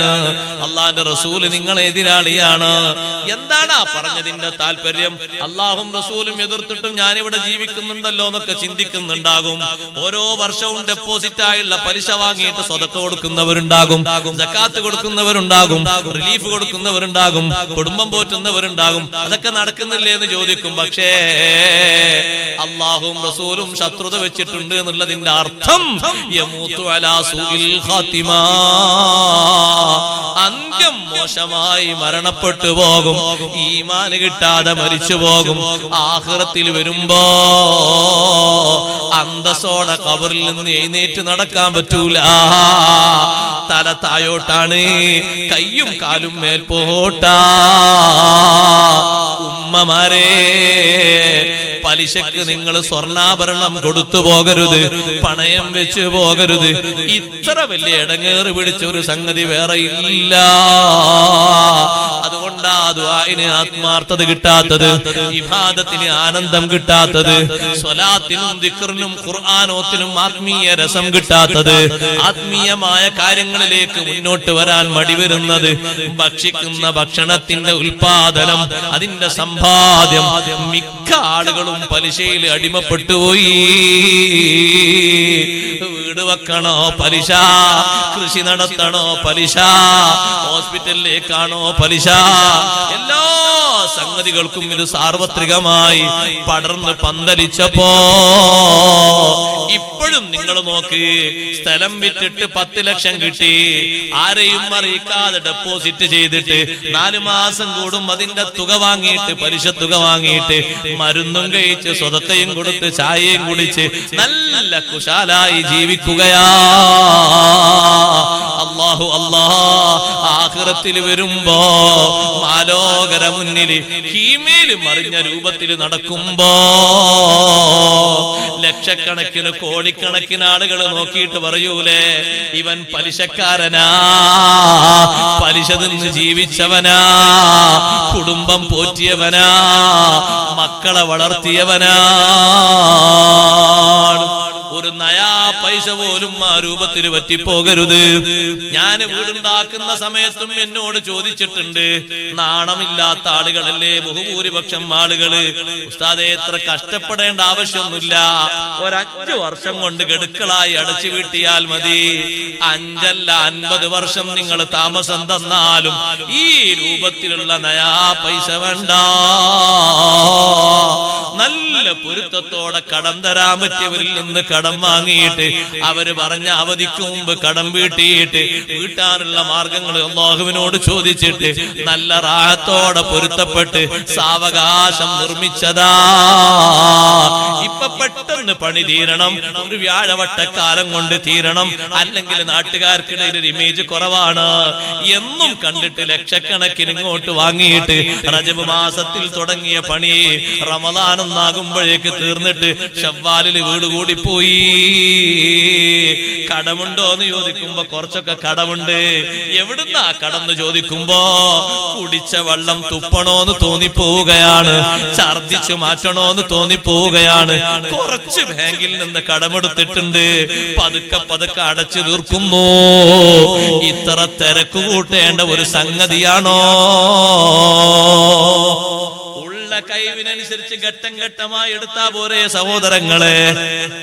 അല്ലാഹുവിന്റെ റസൂല് നിങ്ങളെ എതിരാളിയാണ്. എന്താണ് ആ പറഞ്ഞതിന്റെ താല്പര്യം? അല്ലാഹും റസൂലും എതിർത്തിട്ടും ഞാനിവിടെ ജീവിക്കുന്നുണ്ടല്ലോ എന്നൊക്കെ ചിന്തിക്കുന്നുണ്ടാകും. ഓരോ വർഷവും ഡെപ്പോസിറ്റ് ആയുള്ള പലിശ വാങ്ങിയിട്ട് സ്വതക്ക കൊടുക്കുന്നവരുണ്ടാകും, സക്കാത്ത് കൊടുക്കുന്നവരുണ്ടാകും, റിലീഫ് കൊടുക്കുന്നവരുണ്ടാകും, കുടുംബം പോറ്റുന്നവരുണ്ടാകും. അതൊക്കെ നടക്കുന്നില്ലേ എന്ന് ചോദിക്കും. പക്ഷേ അല്ലാഹും റസൂലും ശത്രുത വെച്ചിട്ടുണ്ട് എന്നുള്ളതിന്റെ അർത്ഥം യമൂതു അലാ സൂഇൽ ഖാതിമ, അന്ത്യം മോശമായി മരണപ്പെട്ടു പോകും, ഈമാൻ കിട്ടാതെ മരിച്ചു പോകും. ആഖിറത്തിൽ വരുമ്പോ അന്തസ്സോടെ ഖബറിൽ നിന്ന് എഴുന്നേറ്റ് നടക്കാൻ പറ്റൂല. തല തായോട്ടാണ്, കയ്യും കാലും മേൽപോട്ടാ. ഉമ്മമാരെ, പലിശക്ക് നിങ്ങൾ സ്വർണ്ണാഭരണം കൊടുത്തു പോകരുത്, പണയം വെച്ച് പോകരുത്. ഇത്ര വലിയ ഇടങ്ങേറ് പിടിച്ച ഒരു സംഗതി വേറെ ഇല്ല. അതുകൊണ്ടാ ദുആഇന് ആത്മാർത്ഥത കിട്ടാത്തത്, ഇബാദത്തിന് ആനന്ദം കിട്ടാത്തത്, സ്വലാത്തിനും ദിക്റിനും ഖുർആനോത്തിനും ആത്മീയ രസം കിട്ടാത്തത്, ആത്മീയമായ കാര്യങ്ങളിലേക്ക് മുന്നോട്ട് വരാൻ മടി വരുന്നത്. ഭക്ഷിക്കുന്ന ഭക്ഷണത്തിന്റെ ഉൽപാദനം, അതിന്റെ സമ്പാദ്യം, മിക്ക ആളുകളും പലിശയിൽ അടിമപ്പെട്ടുപോയി. വീട് വെക്കണോ പലിശ, കൃഷി നടത്തണോ പലിശ, ഹോസ്പിറ്റലിലേക്കാണോ പലിശ, എല്ലാ സംഗതികൾക്കും ഇത് സാർവത്രികമായി പടർന്ന് പന്തലിച്ചപ്പോ ഇപ്പോഴും നിങ്ങൾ നോക്ക്, സ്ഥലം വിറ്റിട്ട് 10 ലക്ഷം കിട്ടി, ആരെയും അറിയിക്കാതെ ഡെപ്പോസിറ്റ് ചെയ്തിട്ട് 4 മാസം കൂടും അതിന്റെ തുക വാങ്ങിയിട്ട്, പലിശ തുക വാങ്ങിയിട്ട്, മരുന്നും കഴിച്ച് സ്വതക്കയും കൊടുത്ത് ചായയും കുടിച്ച് നല്ല കുശാലായി ജീവിക്കുകയാ. അല്ലാഹു ആഖിറത്തിൽ വരുമ്പോ മാലോകര മുന്നിൽ കീമേല് മറിഞ്ഞ രൂപത്തിൽ നടക്കുമ്പോ ലക്ഷക്കണക്കിന് കോടിക്കണക്കിന് ആളുകൾ നോക്കിയിട്ട് പറയൂലേ, ഇവൻ പലിശക്കാരനാ, പലിശ നിന്ന് ജീവിച്ചവനാ, കുടുംബം പോറ്റിയവനാ, മക്കളെ വളർത്തിയവനാ. ഒരു നയാ പൈസ പോലും ആ രൂപത്തിൽ പറ്റിപ്പോകരുത്. ഞാൻ വീടുണ്ടാക്കുന്ന സമയത്തും എന്നോട് ചോദിച്ചിട്ടുണ്ട്, നാണമില്ലാത്ത ആളുകളല്ലേ ബഹുഭൂരിപക്ഷം ആളുകള്, ഉസ്താദേ എത്ര കഷ്ടപ്പെടേണ്ട ആവശ്യമൊന്നുമില്ല, 5 വർഷം കൊണ്ട് ഗഡുക്കളായി അടച്ചു വീട്ടിയാൽ മതി, 5 അല്ല 50 വർഷം നിങ്ങൾ താമസം തന്നാലും ഈ രൂപത്തിലുള്ള നയാ പൈസ വേണ്ട. നല്ല പൊരുത്തത്തോടെ കടം തരാൻ പറ്റിയവരിൽ നിന്ന് കടം വാങ്ങിയിട്ട് അവര് പറഞ്ഞ അവധിക്ക് മുമ്പ് കടം വീട്ടിയിട്ട് വീട്ടാനുള്ള മാർഗങ്ങൾ അല്ലാഹുവിനോട് ചോദിച്ചിട്ട് നല്ല റാഹത്തോടെ പൊരുത്തപ്പെട്ട് സാവകാശം നിർമ്മിച്ചതാ. ഇപ്പൊ പെട്ടെന്ന് പണി തീരണം, ഒരു വ്യാഴവട്ടക്കാലം കൊണ്ട് തീരണം, അല്ലെങ്കിൽ നാട്ടുകാർക്കിടയിൽ ഒരു ഇമേജ് കുറവാണ് എന്നും കണ്ടിട്ട് ലക്ഷക്കണക്കിന് ഇങ്ങോട്ട് വാങ്ങിയിട്ട് റജബ് മാസത്തിൽ തുടങ്ങിയ പണി റമദാൻ ഒന്നാകുമ്പോ ആകുമ്പോഴേക്ക് തീർന്നിട്ട് ശവ്വാലിൽ വീട് കൂടിപ്പോയി. കടമുണ്ടോ എന്ന് ചോദിക്കുമ്പോ കുറച്ചൊക്കെ കടമുണ്ട്. എവിടുന്നാ കടന്ന് ചോദിക്കുമ്പോ കുടിച്ച വെള്ളം തുപ്പണോന്ന് തോന്നിപ്പോവുകയാണ്, ഛർദിച്ചു മാറ്റണോന്ന് തോന്നിപ്പോവുകയാണ്. കുറച്ച് ബാങ്കിൽ നിന്ന് കടമെടുത്തിട്ടുണ്ട്, പതുക്കെ പതുക്കെ അടച്ചു തീർക്കുന്നു. ഇത്ര തിരക്ക് കൂട്ടേണ്ട ഒരു സംഗതിയാണോ? കഴിവിനനുസരിച്ച് ഘട്ടം ഘട്ടമായി എടുത്താ പോരെ സഹോദരങ്ങളെ?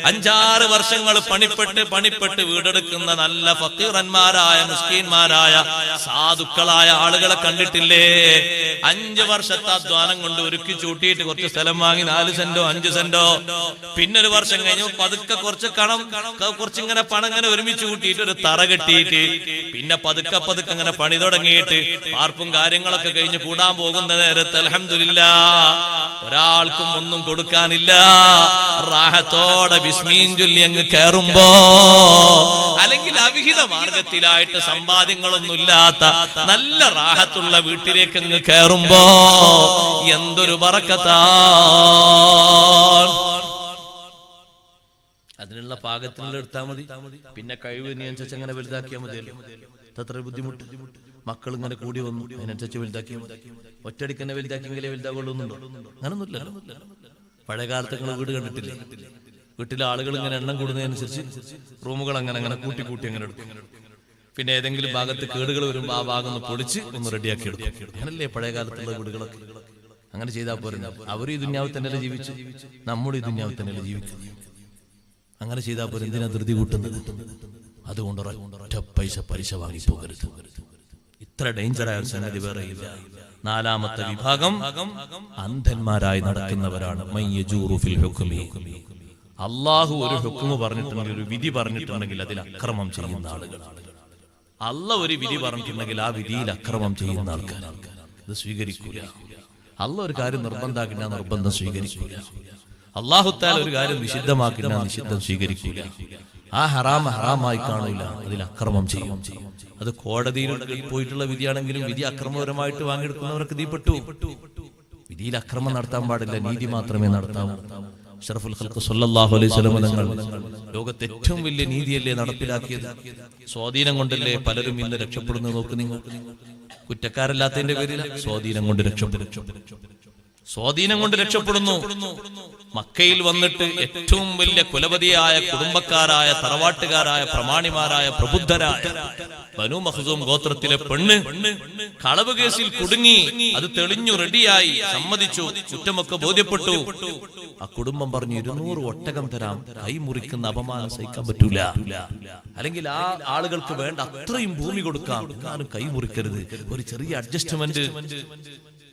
5-6 വർഷങ്ങൾ പണിപ്പെട്ട് വീടെടുക്കുന്ന നല്ല ഫക്കീറന്മാരായ മുസ്കീന്മാരായ സാധുക്കളായ ആളുകളെ കണ്ടിട്ടില്ലേ? 5 വർഷത്തെ അധ്വാനം കൊണ്ട് ഒരുക്കി ചൂട്ടിയിട്ട് കുറച്ച് സ്ഥലം വാങ്ങി 4 സെന്റോ 5 സെന്റോ, പിന്നെ ഒരു വർഷം കഴിഞ്ഞു പതുക്കെ കുറച്ചിങ്ങനെ പണം ഇങ്ങനെ ഒരുമിച്ച് കൂട്ടിയിട്ട് ഒരു തറ കെട്ടിയിട്ട് പിന്നെ പതുക്കെ അങ്ങനെ പണി തുടങ്ങിയിട്ട് പാർപ്പും കാര്യങ്ങളൊക്കെ കഴിഞ്ഞ് കൂടാൻ പോകുന്ന നേരത്ത് അൽഹംദുലില്ലാഹ് ഒരാൾക്കും ഒന്നും കൊടുക്കാനില്ല. റാഹത്തോടെ ബിസ്മീൻ ചൊല്ലി അങ്ങ് കയറുമ്പോ, അല്ലെങ്കിൽ അവിഹിത മാർഗത്തിലായിട്ട് സമ്പാദ്യങ്ങളൊന്നുമില്ലാത്ത നല്ല റാഹത്തുള്ള വീട്ടിലേക്ക് അങ്ങ് കയറുമ്പോ എന്തൊരു ബറക്കത്താ! അതിനുള്ള പാകത്തിനുള്ള എടുത്താൽ മതി, പിന്നെ കഴിവിനനുസരിച്ച് അങ്ങനെ വലുതാക്കിയാൽ മതിയല്ലോ. അത്ര ബുദ്ധിമുട്ട്. മക്കൾ ഇങ്ങനെ കൂടി വന്നു, അതിനനുസരിച്ച് വലുതാക്കിയാൽ മതി. ഒറ്റയടിക്ക് തന്നെ വലുതാക്കിയെങ്കിലേ വലുതാവുള്ളൂന്നുണ്ടോ? അങ്ങനൊന്നുമില്ലല്ലോ. പഴയ കാലത്ത് നിങ്ങൾ വീട് കണ്ടിട്ടില്ലേ? വീട്ടിലെ ആളുകൾ ഇങ്ങനെ എണ്ണം കൂടുന്നതനുസരിച്ച് റൂമുകൾ അങ്ങനെ കൂട്ടി അങ്ങനെ എടുക്കും. പിന്നെ ഏതെങ്കിലും ഭാഗത്ത് കേടുകൾ വരുമ്പോൾ ആ ഭാഗം ഒന്ന് പൊളിച്ച് ഒന്ന് റെഡിയാക്കി എടുക്കും. അങ്ങനല്ലേ പഴയ കാലത്തുള്ള വീടുകളൊക്കെ? അങ്ങനെ ചെയ്താൽ പോരെ? അവരും ഈ ദുന്യാവിൽ തന്നെയല്ലേ ജീവിച്ചു, നമ്മുടെ ഈ ദുന്യാവിൽ തന്നെയല്ലേ ജീവിക്കുന്നു. അങ്ങനെ ചെയ്താൽ പോരെ? എന്തിനാ ധൃതി കൂട്ടുന്നത്? അതുകൊണ്ട് ഒറ്റ പൈസ വാങ്ങിപ്പോകരുത്. ഇത്ര ഡേഞ്ചറായ ഒരു സംഗതി വേറെ ഇല്ല. 4ാമത്തെ വിഭാഗം അന്ധന്മാരായി നടക്കുന്നവരാണ്. അള്ളാഹു ഒരു ഹുക്മ് പറഞ്ഞിട്ടുണ്ടെങ്കിൽ, ഒരു വിധി പറഞ്ഞിട്ടുണ്ടെങ്കിൽ അതിൽ അക്രമം ചെയ്യുന്ന ആളുകളാണ്. അള്ളാഹ് ഒരു വിധി പറഞ്ഞിട്ടുണ്ടെങ്കിൽ ആ വിധിയിൽ അക്രമം ചെയ്യുന്ന ആൾക്കാർ അത് സ്വീകരിക്കൂല. അള്ളാഹ് ഒരു കാര്യം നിർബന്ധാക്കില്ല, നിർബന്ധം സ്വീകരിക്കൂല. അള്ളാഹു തആല ഒരു കാര്യം നിഷിദ്ധമാക്കില്ല, നിഷിദ്ധം സ്വീകരിക്കൂല. ആ ഹറാമായി കാണൂല, അതിൽ അക്രമം ചെയ്യും. അത് കോടതിയിൽ പോയിട്ടുള്ള വിധിയാണെങ്കിലും വിധി അക്രമപരമായിട്ട് വാങ്ങിയെടുക്കുന്നവർക്ക് തീപ്പെട്ടു. വിധിയിൽ അക്രമം നടത്താൻ പാടില്ല, നീതി മാത്രമേ നടത്താവൂ. അഷ്റഫുൽ ഖൽഖ് സല്ലല്ലാഹു അലൈഹി വസല്ലം തങ്ങൾ ലോകത്തെ ഏറ്റവും വലിയ നീതിയല്ലേ നടപ്പിലാക്കിയത്? സ്വാധീനം കൊണ്ടല്ലേ പലരും ഇന്ന് രക്ഷപ്പെടുന്നത്. നോക്ക് നിങ്ങൾ, കുറ്റക്കാരല്ലാത്തതിന്റെ പേരിൽ സ്വാധീനം കൊണ്ട് രക്ഷപ്പെടുന്നു. മക്കയിൽ വന്നിട്ട് ഏറ്റവും വലിയ കുലപതിയായ കുടുംബക്കാരായ തറവാട്ടുകാരായ പ്രമാണിമാരായ പ്രബുദ്ധരായ ബനു മഖ്സൂം ഗോത്രത്തിലെ പെണ്ണ് കളവ് കേസിൽ കുടുങ്ങി. അത് തെളിഞ്ഞു, റെഡിയായി, സമ്മതിച്ചു, കുറ്റമൊക്കെ ബോധ്യപ്പെട്ടു. ആ കുടുംബം പറഞ്ഞു 200 ഒട്ടകം തരാം, കൈ മുറിക്കുന്ന അപമാനം സഹിക്കാൻ പറ്റൂല, അല്ലെങ്കിൽ ആ ആളുകൾക്ക് വേണ്ട അത്രയും ഭൂമി കൊടുക്കാം, എന്നാലും കൈ മുറിക്കരുത്, ഒരു ചെറിയ അഡ്ജസ്റ്റ്മെന്റ്.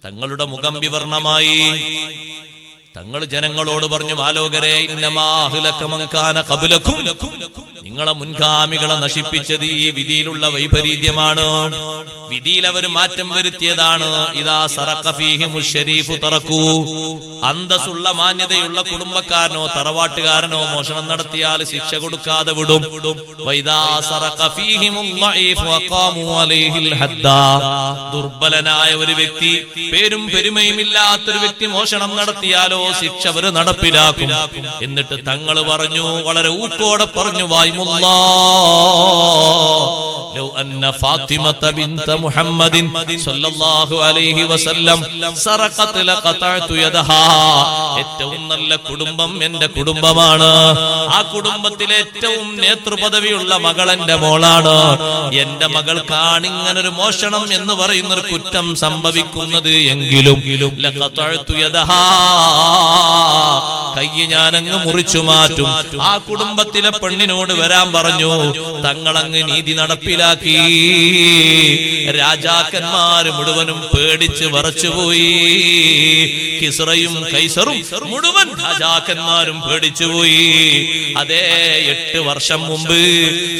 തങ്ങളുടെ മുഖം വിവർണമായി. തങ്ങൾ ജനങ്ങളോട് പറഞ്ഞു, ആലോകരെ, നിങ്ങളെ മുൻഗാമികളെ നശിപ്പിച്ചത് ഈ വിധിയിലുള്ള വൈപരീത്യമാണ്. വിധിയിൽ അവർ മാറ്റം വരുത്തിയതാണ്. ഇദാ സറഖ ഫീഹിമു ശരീഫു തറകൂ, അന്തസ്സുള്ള മാന്യതയുള്ള കുടുംബക്കാരനോ തറവാട്ടുകാരനോ മോഷണം നടത്തിയാൽ ശിക്ഷ കൊടുക്കാതെ വിടും. വൈദാ സറഖ ഫീഹിമുൽ ളഈഫു വഖാമു അലൈഹിൽ ഹദ്ദാ, ദുർബലനായ ഒരു വ്യക്തി, പേരും പെരുമയും ഇല്ലാത്തൊരു വ്യക്തി മോഷണം നടത്തിയാലോ ശിക്ഷ അവർ നടപ്പിലാക്കും. എന്നിട്ട് തങ്ങൾ പറഞ്ഞു, വളരെ ഊക്കോടെ പറഞ്ഞു, ലൗ അന്ന ഫാത്തിമത ബിൻത മുഹമ്മദിൻ സല്ലല്ലാഹു അലൈഹി വസല്ലം സറഖത് ലഖതഅതു യദഹാ. ഏറ്റവും നല്ല കുടുംബം എന്റെ കുടുംബമാണ്. ആ കുടുംബത്തിലെ ഏറ്റവും നേതൃപദവിയുള്ള മകൾ എന്റെ മോളാണ്. എന്റെ മകൾക്കാണ് ഇങ്ങനൊരു മോഷണം എന്ന് പറയുന്നൊരു കുറ്റം സംഭവിക്കുന്നത് എങ്കിലും ലഖതഅതു യദഹാ, കയ്യ് ഞാനങ്ങ് മുറിച്ചു മാറ്റും. ആ കുടുംബത്തിലെ പെണ്ണിനോട് വരാൻ പറഞ്ഞു. തങ്ങളങ്ങ് നീതി നടപ്പിലാക്കി. രാജാക്കന്മാര് മുഴുവനും പേടിച്ച് വിറച്ചുപോയി. കിസ്റയും കൈസറും മുഴുവൻ രാജാക്കന്മാരും പേടിച്ചുപോയി. അതേ 8 വർഷം മുമ്പ്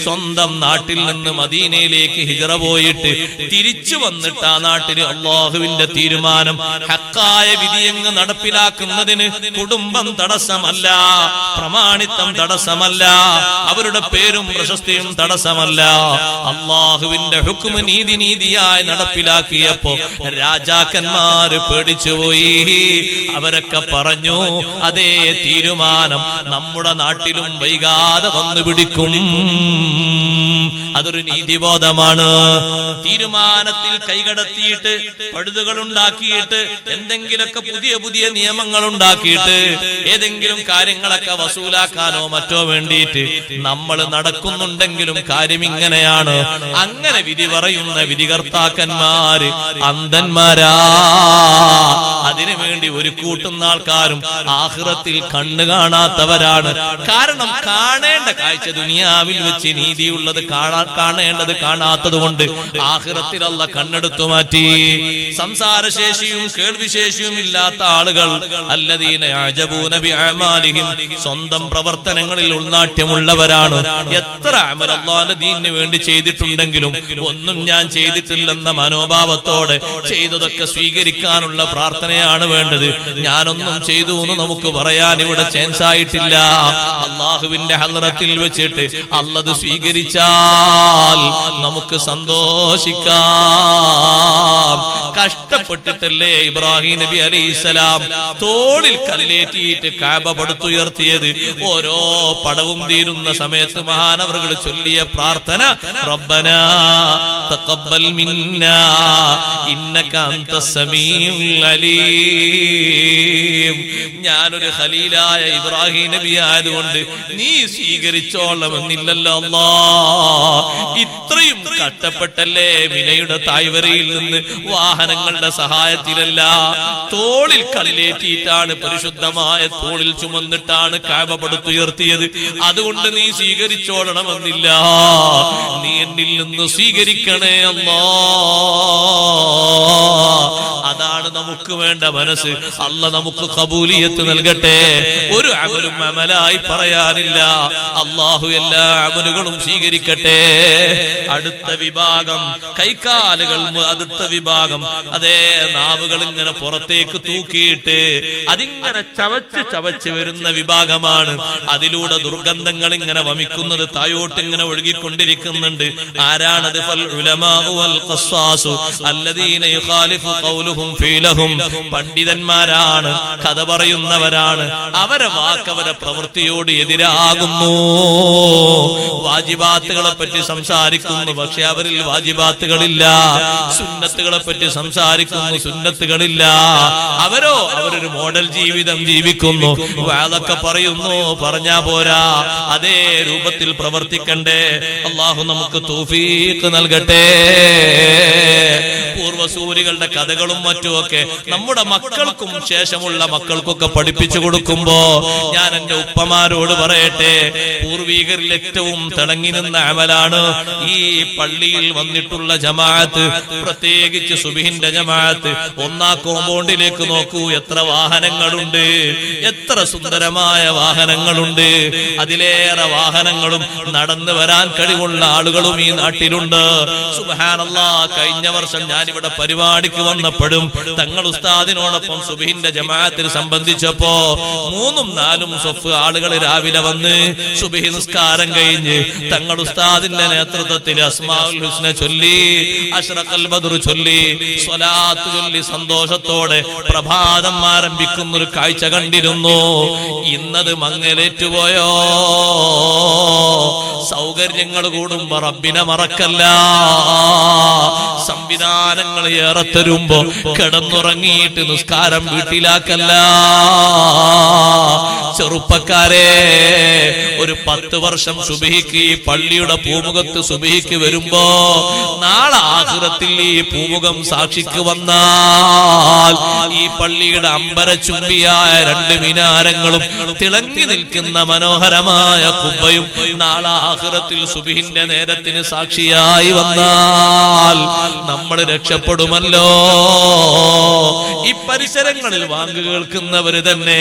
സ്വന്തം നാട്ടിൽ നിന്ന് മദീനയിലേക്ക് ഹിജ്റ പോയിട്ട് തിരിച്ചു വന്നിട്ട് ആ നാട്ടിൽ അല്ലാഹുവിന്റെ തീരുമാനം, ഹക്കായ വിധിയങ്ങ് നടപ്പിലാക്കുന്നതിന് കുടുംബം തടസ്സമല്ല, പ്രമാണിത്വം തടസ്സമല്ല, അവരുടെ പേരും പ്രശസ്തിയും തടസ്സമല്ല. അള്ളാഹുവിന്റെ ഹുക്മ നീതിയായി നടപ്പിലാക്കിയപ്പോ രാജാക്കന്മാര് പേടിച്ചുപോയി. അവരൊക്കെ പറഞ്ഞു, അതേ തീരുമാനം നമ്മുടെ നാട്ടിലും വൈകാതെ വന്നു പിടിക്കും. അതൊരു നീതിബോധമാണ്. തീരുമാനത്തിൽ കൈകടത്തിയിട്ട് പഴുതുകൾ ഉണ്ടാക്കിയിട്ട് എന്തെങ്കിലൊക്കെ പുതിയ പുതിയ നിയമങ്ങൾ ഉണ്ടാക്കിയിട്ട് ഏതെങ്കിലും കാര്യങ്ങളൊക്കെ വസൂലാക്കാനോ മറ്റോ വേണ്ടിയിട്ട് നമ്മൾ നടക്കുന്നുണ്ടെങ്കിലും കാര്യം ഇങ്ങനെയാണ്. അങ്ങനെ വിധി പറയുന്ന വിധികർത്താക്കന്മാര് അന്ധന്മാരാ. അതിനുവേണ്ടി ഒരു കൂട്ടുന്ന ആൾക്കാരും ആഖിറത്തിൽ കണ്ണു കാണാത്തവരാണ്. കാരണം കാണേണ്ട കാഴ്ച ദുനിയാവിൽ വെച്ച് നീതിയുള്ളത് കാണേണ്ടത് കാണാത്തത് കൊണ്ട് ആഖിറത്തിൽ അല്ലാഹ് കണ്ണെടുത്തു മാറ്റി. സംസാരശേഷിയും കേൾവിശേഷിയും ഇല്ലാത്ത ആളുകൾ അല്ലദീന യഅജബൂന ബിഅമാലിഹിം, സ്വന്തം പ്രവർത്തനങ്ങളിൽ ഉൾനാട്യമുള്ളവരാണ്. എത്ര അമൽ അല്ലാഹുവിന്റെ ദീനിന് വേണ്ടി ചെയ്തിട്ടുണ്ടെങ്കിലും ഒന്നും ഞാൻ ചെയ്തിട്ടില്ലെന്ന മനോഭാവത്തോടെ ചെയ്തതൊക്കെ സ്വീകരിക്കാനുള്ള പ്രാർത്ഥനയാണ് വേണ്ടത്. ഞാനൊന്നും ചെയ്തു എന്ന് നമുക്ക് പറയാൻ ഇവിടെ ചാൻസ് ആയിട്ടില്ല. അല്ലാഹുവിന്റെ ഹദ്റത്തിൽ വെച്ചിട്ട് അല്ലാഹു സ്വീകരിച്ചാൽ നമുക്ക് സന്തോഷിക്കാം. കഷ്ടപ്പെട്ടിട്ടല്ലേ ഇബ്രാഹിം നബി അലൈഹിസ്സലാം തോളിൽ കല്ലേറ്റിയിട്ട് കഅബ പടുത്തുയർത്തിയത്. ഓരോ പടവും തീരുന്ന സമയത്ത് മഹാനവറുകൾ ചൊല്ലിയ പ്രാർത്ഥന, റബ്ബനാ തഖബ്ബൽ മിന്നാ ഇന്നക അൻതസ് സമീഉൽ അലീം. ഞാനൊരു ഖലീലായ ഇബ്രാഹിം നബി ആയതുകൊണ്ട് നീ സ്വീകരിച്ചോളമെന്നില്ലല്ലോ അല്ലാഹ്. ഇത്രയും കഷ്ടപ്പെട്ടല്ലേ മിനയുടെ തായ്വരയിൽ നിന്ന് വാഹനങ്ങളുടെ സഹായത്തിലല്ല, തോളിൽ കല്ലേറ്റിയിട്ടാണ്, പരിശുദ്ധമായ തോളിൽ ചുമന്നിട്ടാണ് കഅബ പടുത്തുയർത്തിയത്. അതുകൊണ്ട് നീ സ്വീകരിച്ചോളണമെന്നില്ല. നീ എന്നിൽ നിന്ന് സ്വീകരിക്കണേ അല്ലാഹ്. അതാണ് നമുക്ക് വേണ്ട മനസ്സ്. അല്ലാഹ് നമുക്ക് ഖബൂലിയത്ത് നൽകട്ടെ. ഒരു അമലും അമലായി പറയാനില്ല. അല്ലാഹു എല്ലാ അമലുകളും സ്വീകരിക്കട്ടെ. അടുത്ത വിഭാഗം കൈകാലുകൾ, അടുത്ത വിഭാഗം അതേ നാവുകൾ ഇങ്ങനെ പുറത്തേക്ക് തൂക്കിയിട്ട് അതിങ്ങനെ ചവച്ച് വരുന്ന വിഭാഗമാണ്. അതിലൂടെ ദുർഗന്ധങ്ങൾ ഇങ്ങനെ വമിക്കുന്നത് തായോട്ട് ഇങ്ങനെ ഒഴുകിക്കൊണ്ടിരിക്കുന്നുണ്ട്. ആരാണത്? ഫൽ ഉലമാഉ വൽ ഖസ്സാസു അല്ലദീന യുഖാലിഫു ഖൗലുഹും ഫീലഹും. പണ്ഡിതന്മാരാണ്, കഥ പറയുന്നവരാണ്. അവരെ വാക്ക് അവരെ പ്രവൃത്തിയോട് എതിരാകുന്നു. വാജിബാത്തുകളെ പറ്റി സംസാരിക്കുന്നു, പക്ഷെ അവരിൽ വാജിബാത്തുകളില്ല. സുന്നത്തുകളെ പറ്റി സംസാരിക്കുന്നു, സുന്നത്തുകളില്ല. അവരൊരു മോഡൽ ജീവിതം ജീവിക്കുന്നു. അതൊക്കെ പറയുന്നു, പറഞ്ഞാ പോരാ, അതേ രൂപത്തിൽ പ്രവർത്തിക്കണ്ടേ. അല്ലാഹു നമുക്ക് തൗഫീഖ് നൽകട്ടെ. പൂർവസൂരികളുടെ കഥകളും മറ്റുമൊക്കെ നമ്മുടെ മക്കൾക്കും ശേഷമുള്ള മക്കൾക്കൊക്കെ പഠിപ്പിച്ചു കൊടുക്കുമ്പോ ഞാൻ എന്റെ ഉപ്പമാരോട് പറയട്ടെ, പൂർവീകരിൽ ഏറ്റവും തിളങ്ങി നിന്ന അമലാണ് ഈ പള്ളിയിൽ വന്നിട്ടുള്ള ജമാഅത്ത്, പ്രത്യേകിച്ച് സുബ്ഹിന്റെ ജമാഅത്ത്. ഒന്നാ കോമ്പൗണ്ടിലേക്ക് നോക്കൂ, എത്ര വാഹനങ്ങളുണ്ട്, എത്ര സുന്ദരമായ വാഹനങ്ങളുണ്ട്. അതിലേറെ വാഹനങ്ങളും നടന്നു വരാൻ കഴിവുള്ള ആളുകളും ഈ നാട്ടിലുണ്ട്. സുബ്ഹാനല്ലാഹ്, കഴിഞ്ഞ വർഷം ഞാനിവിടെ പരിപാടിക്ക് വന്നപ്പോഴും തങ്ങൾ ഉസ്താദിനോടൊപ്പം സുബ്ഹിന്റെ ജമാഅത്തിൽ സംബന്ധിച്ചപ്പോ 3ഉം 4ഉം സഫ് ആളുകൾ രാവിലെ വന്ന് സുബ്ഹി നിസ്കാരം കഴിഞ്ഞ് തങ്ങൾ ഉസ്താദിന്റെ നേതൃത്വത്തിൽ അസ്മാഉൽ ഹുസ്ന ചൊല്ലി, അശ്റഖൽ ബദ്ർ ചൊല്ലി, സ്വലാത്ത് ചൊല്ലി സന്തോഷത്തോടെ പ്രഭാതം ആരംഭിക്കുന്ന ഒരു കാഴ്ച കണ്ടിരുന്നു. ഇന്നത് മങ്ങലേറ്റുപോയോ? സൗകര്യങ്ങൾ കൂടുമ്പോ റബ്ബിനെ മറക്കല്ല. സംവിധാനങ്ങൾ ഏറെ തരുമ്പോ കിടന്നുറങ്ങിയിട്ട് നിസ്കാരം വീട്ടിലാക്കല്ല. ചെറുപ്പക്കാരെ, ഒരു 10 വർഷം സുബ്ഹിക്ക് ഈ പള്ളിയുടെ പൂമുഖത്ത് സുബ്ഹിക്ക് വരുമ്പോ നാളെ ആഖിറത്തിൽ ഈ പൂമുഖം സാക്ഷിക്ക് വന്നാൽ ഈ പള്ളിയുടെ അമ്പരചുംബിയായ 2 മിനാരങ്ങളും തിളങ്ങി നിൽക്കുന്ന മനോഹരമായ കുബ്ബയും നാളെ ആഖിറത്തിൽ സുബ്ഹിന്റെ നേരത്തിന് സാക്ഷിയായി വന്നാൽ നമ്മൾ രക്ഷപ്പെടുമല്ലോ. ഈ പരിസരങ്ങളിൽ വാങ്ക് കേൾക്കുന്നവര് തന്നെ,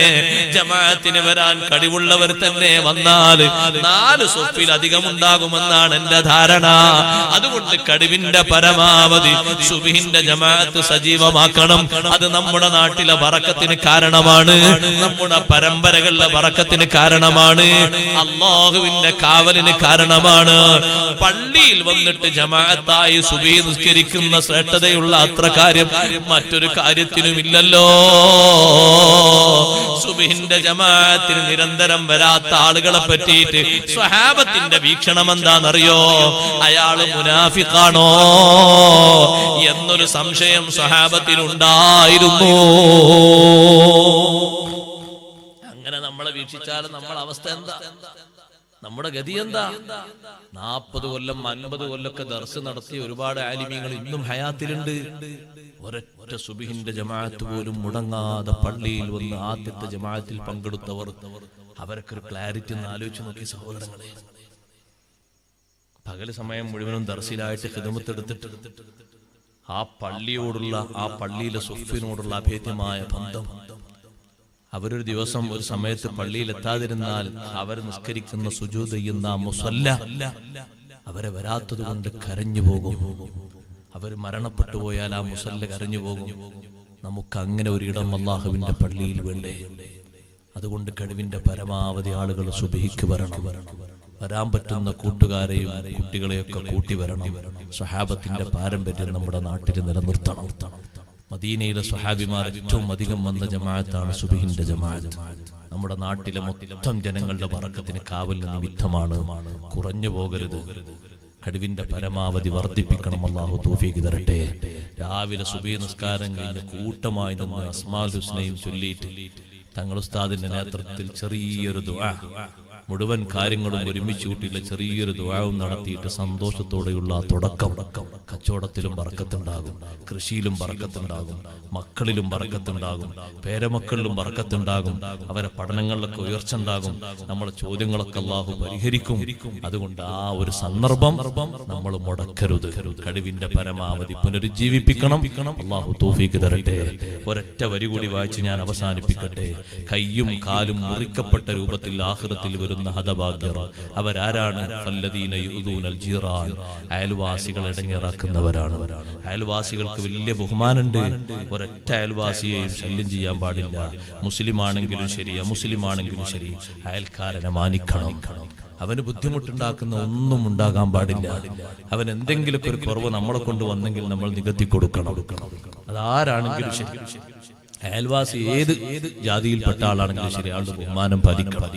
ജമാഅത്തിന് വരാൻ കഴിവുള്ളവർ തന്നെ വന്നാൽ 4 സൊഫിൽ അധികം ഉണ്ടാകുമെന്നാണ് എന്റെ ധാരണ. അതുകൊണ്ട് കഴിവിന്റെ പരമാവധി സുബ്ഹിന്റെ ജമാഅത്ത് സജീവമാക്കണം. അത് നമ്മുടെ നാട്ടിലെ ബറക്കത്തിന് കാരണമാണ്, നമ്മുടെ പരമ്പരകളിലെ ബറക്കത്തിന് കാരണമാണ്, അല്ലാഹുവിന്റെ കാവലിന് കാരണമാണ്. പള്ളിയിൽ വന്നിട്ട് ജമാഅത്തായി സുബ്ഹി നിസ്കരിക്കുന്ന ശ്രേഷ്ഠതയുള്ള അത്ര കാര്യം മറ്റൊരു കാര്യത്തിനുമില്ലല്ലോ. സുബ്ഹിന്റെ ജമാഅത്തിന് നിരന്തരം വരാത്ത ആളുകളെ പറ്റിയിട്ട് സ്വഹാബത്തിന്റെ വീക്ഷണം എന്താണെന്നറിയോ? അയാള് മുനാഫിഖാണോ എന്നൊരു സംശയം സ്വഹാബത്തിനുണ്ടായിരുന്നു. അങ്ങനെ നമ്മളെ വീക്ഷിച്ചാലും നമ്മളെ അവസ്ഥ എന്താ, നമ്മുടെ ഗതി എന്താ? 40 കൊല്ലം 50 കൊല്ലൊക്കെ ദർസ് നടത്തിയ ഒരുപാട് ആലിമീങ്ങൾ ഇന്നും ഹയാത്തിലുണ്ട്. ഒരൊറ്റ സുബ്ഹിന്റെ ജമാഅത്ത് പോലും മുടങ്ങാതെ പള്ളിയിൽ വന്ന് ആദ്യത്തെ ജമാഅത്തിൽ പങ്കെടുത്തവർ, അവരൊക്കെ ഒരു ക്ലാരിറ്റി ഒന്ന് ആലോചിച്ച് നോക്കി സഹോദരങ്ങളെ. പകൽ സമയം മുഴുവനും ദർസിലായിട്ട് ഖിദ്മത്തെടുത്തിട്ട് ആ പള്ളിയോടുള്ള, ആ പള്ളിയിലെ സുഫിനോടുള്ള അഭേദ്യമായ ബന്ധം. അവരൊരു ദിവസം ഒരു സമയത്ത് പള്ളിയിൽ എത്താതിരുന്നാൽ അവർ നിസ്കരിക്കുന്ന സുജൂദ് ചെയ്യുന്ന മുസല്ല അവരെ വരാത്തത് കൊണ്ട് കരഞ്ഞു പോകും. അവർ മരണപ്പെട്ടു പോയാൽ ആ മുസല്ല കരഞ്ഞു പോകും. നമുക്ക് അങ്ങനെ ഒരിടം അല്ലാഹുവിന്റെ പള്ളിയിൽ വേണ്ടേ? അതുകൊണ്ട് കഴിവിന്റെ പരമാവധി ആളുകൾ സുബ്ഹിക്ക് വരണം. വരാൻ പറ്റുന്ന കൂട്ടുകാരെയും കുട്ടികളെയൊക്കെ കൂട്ടി വരണം. സ്വഹാബത്തിന്റെ പാരമ്പര്യം നമ്മുടെ നാട്ടിൽ നിലനിർത്തണം. മദീനയിലെ സ്വഹാബിമാർ ഏറ്റവും അധികം വന്ന ജമാഅത്താണ് സുബ്ഹിന്റെ ജമാഅത്ത്. നമ്മുടെ നാട്ടിലെ മൊത്തം ജനങ്ങളുടെ ബറക്കത്തിന് കാവൽ നിമിത്തമാണ്. കുറഞ്ഞു പോകരുത്. കഴിവിന്റെ പരമാവധി വർദ്ധിപ്പിക്കണം. അല്ലാഹു തൗഫീഖ് തരട്ടെ. രാവിലെ സുബ്ഹി നിസ്കാരം കഴിഞ്ഞ് കൂട്ടമായി നിന്ന് അസ്മാഉൽ ഹുസ്നയും ചൊല്ലിയിട്ട് തങ്ങൾ ഉസ്താദിന്റെ നേതൃത്വത്തിൽ ചെറിയൊരു ദുആ, മുഴുവൻ കാര്യങ്ങളും ഒരുമിച്ച് കൂട്ടിയുള്ള ചെറിയൊരു ദുആവും നടത്തിയിട്ട് സന്തോഷത്തോടെയുള്ള തുടക്കം. കച്ചവടത്തിലും ബറക്കത്തുണ്ടാകും, കൃഷിയിലും ബറക്കത്തുണ്ടാകും, മക്കളിലും ബറക്കത്തുണ്ടാകും, പേരമക്കളിലും ബറക്കത്തുണ്ടാകും, അവരെ പഠനങ്ങളിലൊക്കെ ഉയർച്ച ഉണ്ടാകും, നമ്മളെ ചോദ്യങ്ങളൊക്കെ അല്ലാഹു പരിഹരിക്കും. അതുകൊണ്ട് ആ ഒരു സന്ദർഭം നമ്മൾ മുടക്കരുത്. കഴിവിന്റെ പരമാവധി പുനരുജ്ജീവിപ്പിക്കണം. അല്ലാഹു തൗഫീഖ് തരട്ടെ. ഒരൊറ്റ വരി കൂടി വായിച്ച് ഞാൻ അവസാനിപ്പിക്കട്ടെ. കയ്യും കാലും മുറിക്കപ്പെട്ട രൂപത്തിൽ ആഖിറത്തിൽ വരുന്ന ഹതഭാഗ്യർ അവരാരാണ്? ഫല്ലദീന യുദൂനൽ ജീറാൻ, അയൽവാസികൾ ഇടങ്ങേറാക്കുന്നവരാണ്. അയൽവാസികൾക്ക് വലിയ ബഹുമാനമുണ്ട്. ഒരൊറ്റ അയൽവാസിയെയും ശല്യം ചെയ്യാൻ പാടില്ല. മുസ്ലിം ആണെങ്കിലും ശരി, അമുസ്ലിം ആണെങ്കിലും ശരി, അയൽക്കാരനെ മാനിക്കണം. അവന് ബുദ്ധിമുട്ടുണ്ടാക്കുന്ന ഒന്നും ഉണ്ടാകാൻ പാടില്ല. അവൻ എന്തെങ്കിലുമൊക്കെ ഒരു കുറവ് നമ്മളെ കൊണ്ട് വന്നെങ്കിൽ നമ്മൾ നികത്തി കൊടുക്കണം. അതാരാണെങ്കിലും ശരി, അയൽവാസി ഏത് ജാതിയിൽപ്പെട്ട ആളാണെങ്കിലും ശരി, അയാളുടെ ബഹുമാനം പാലിക്കണം.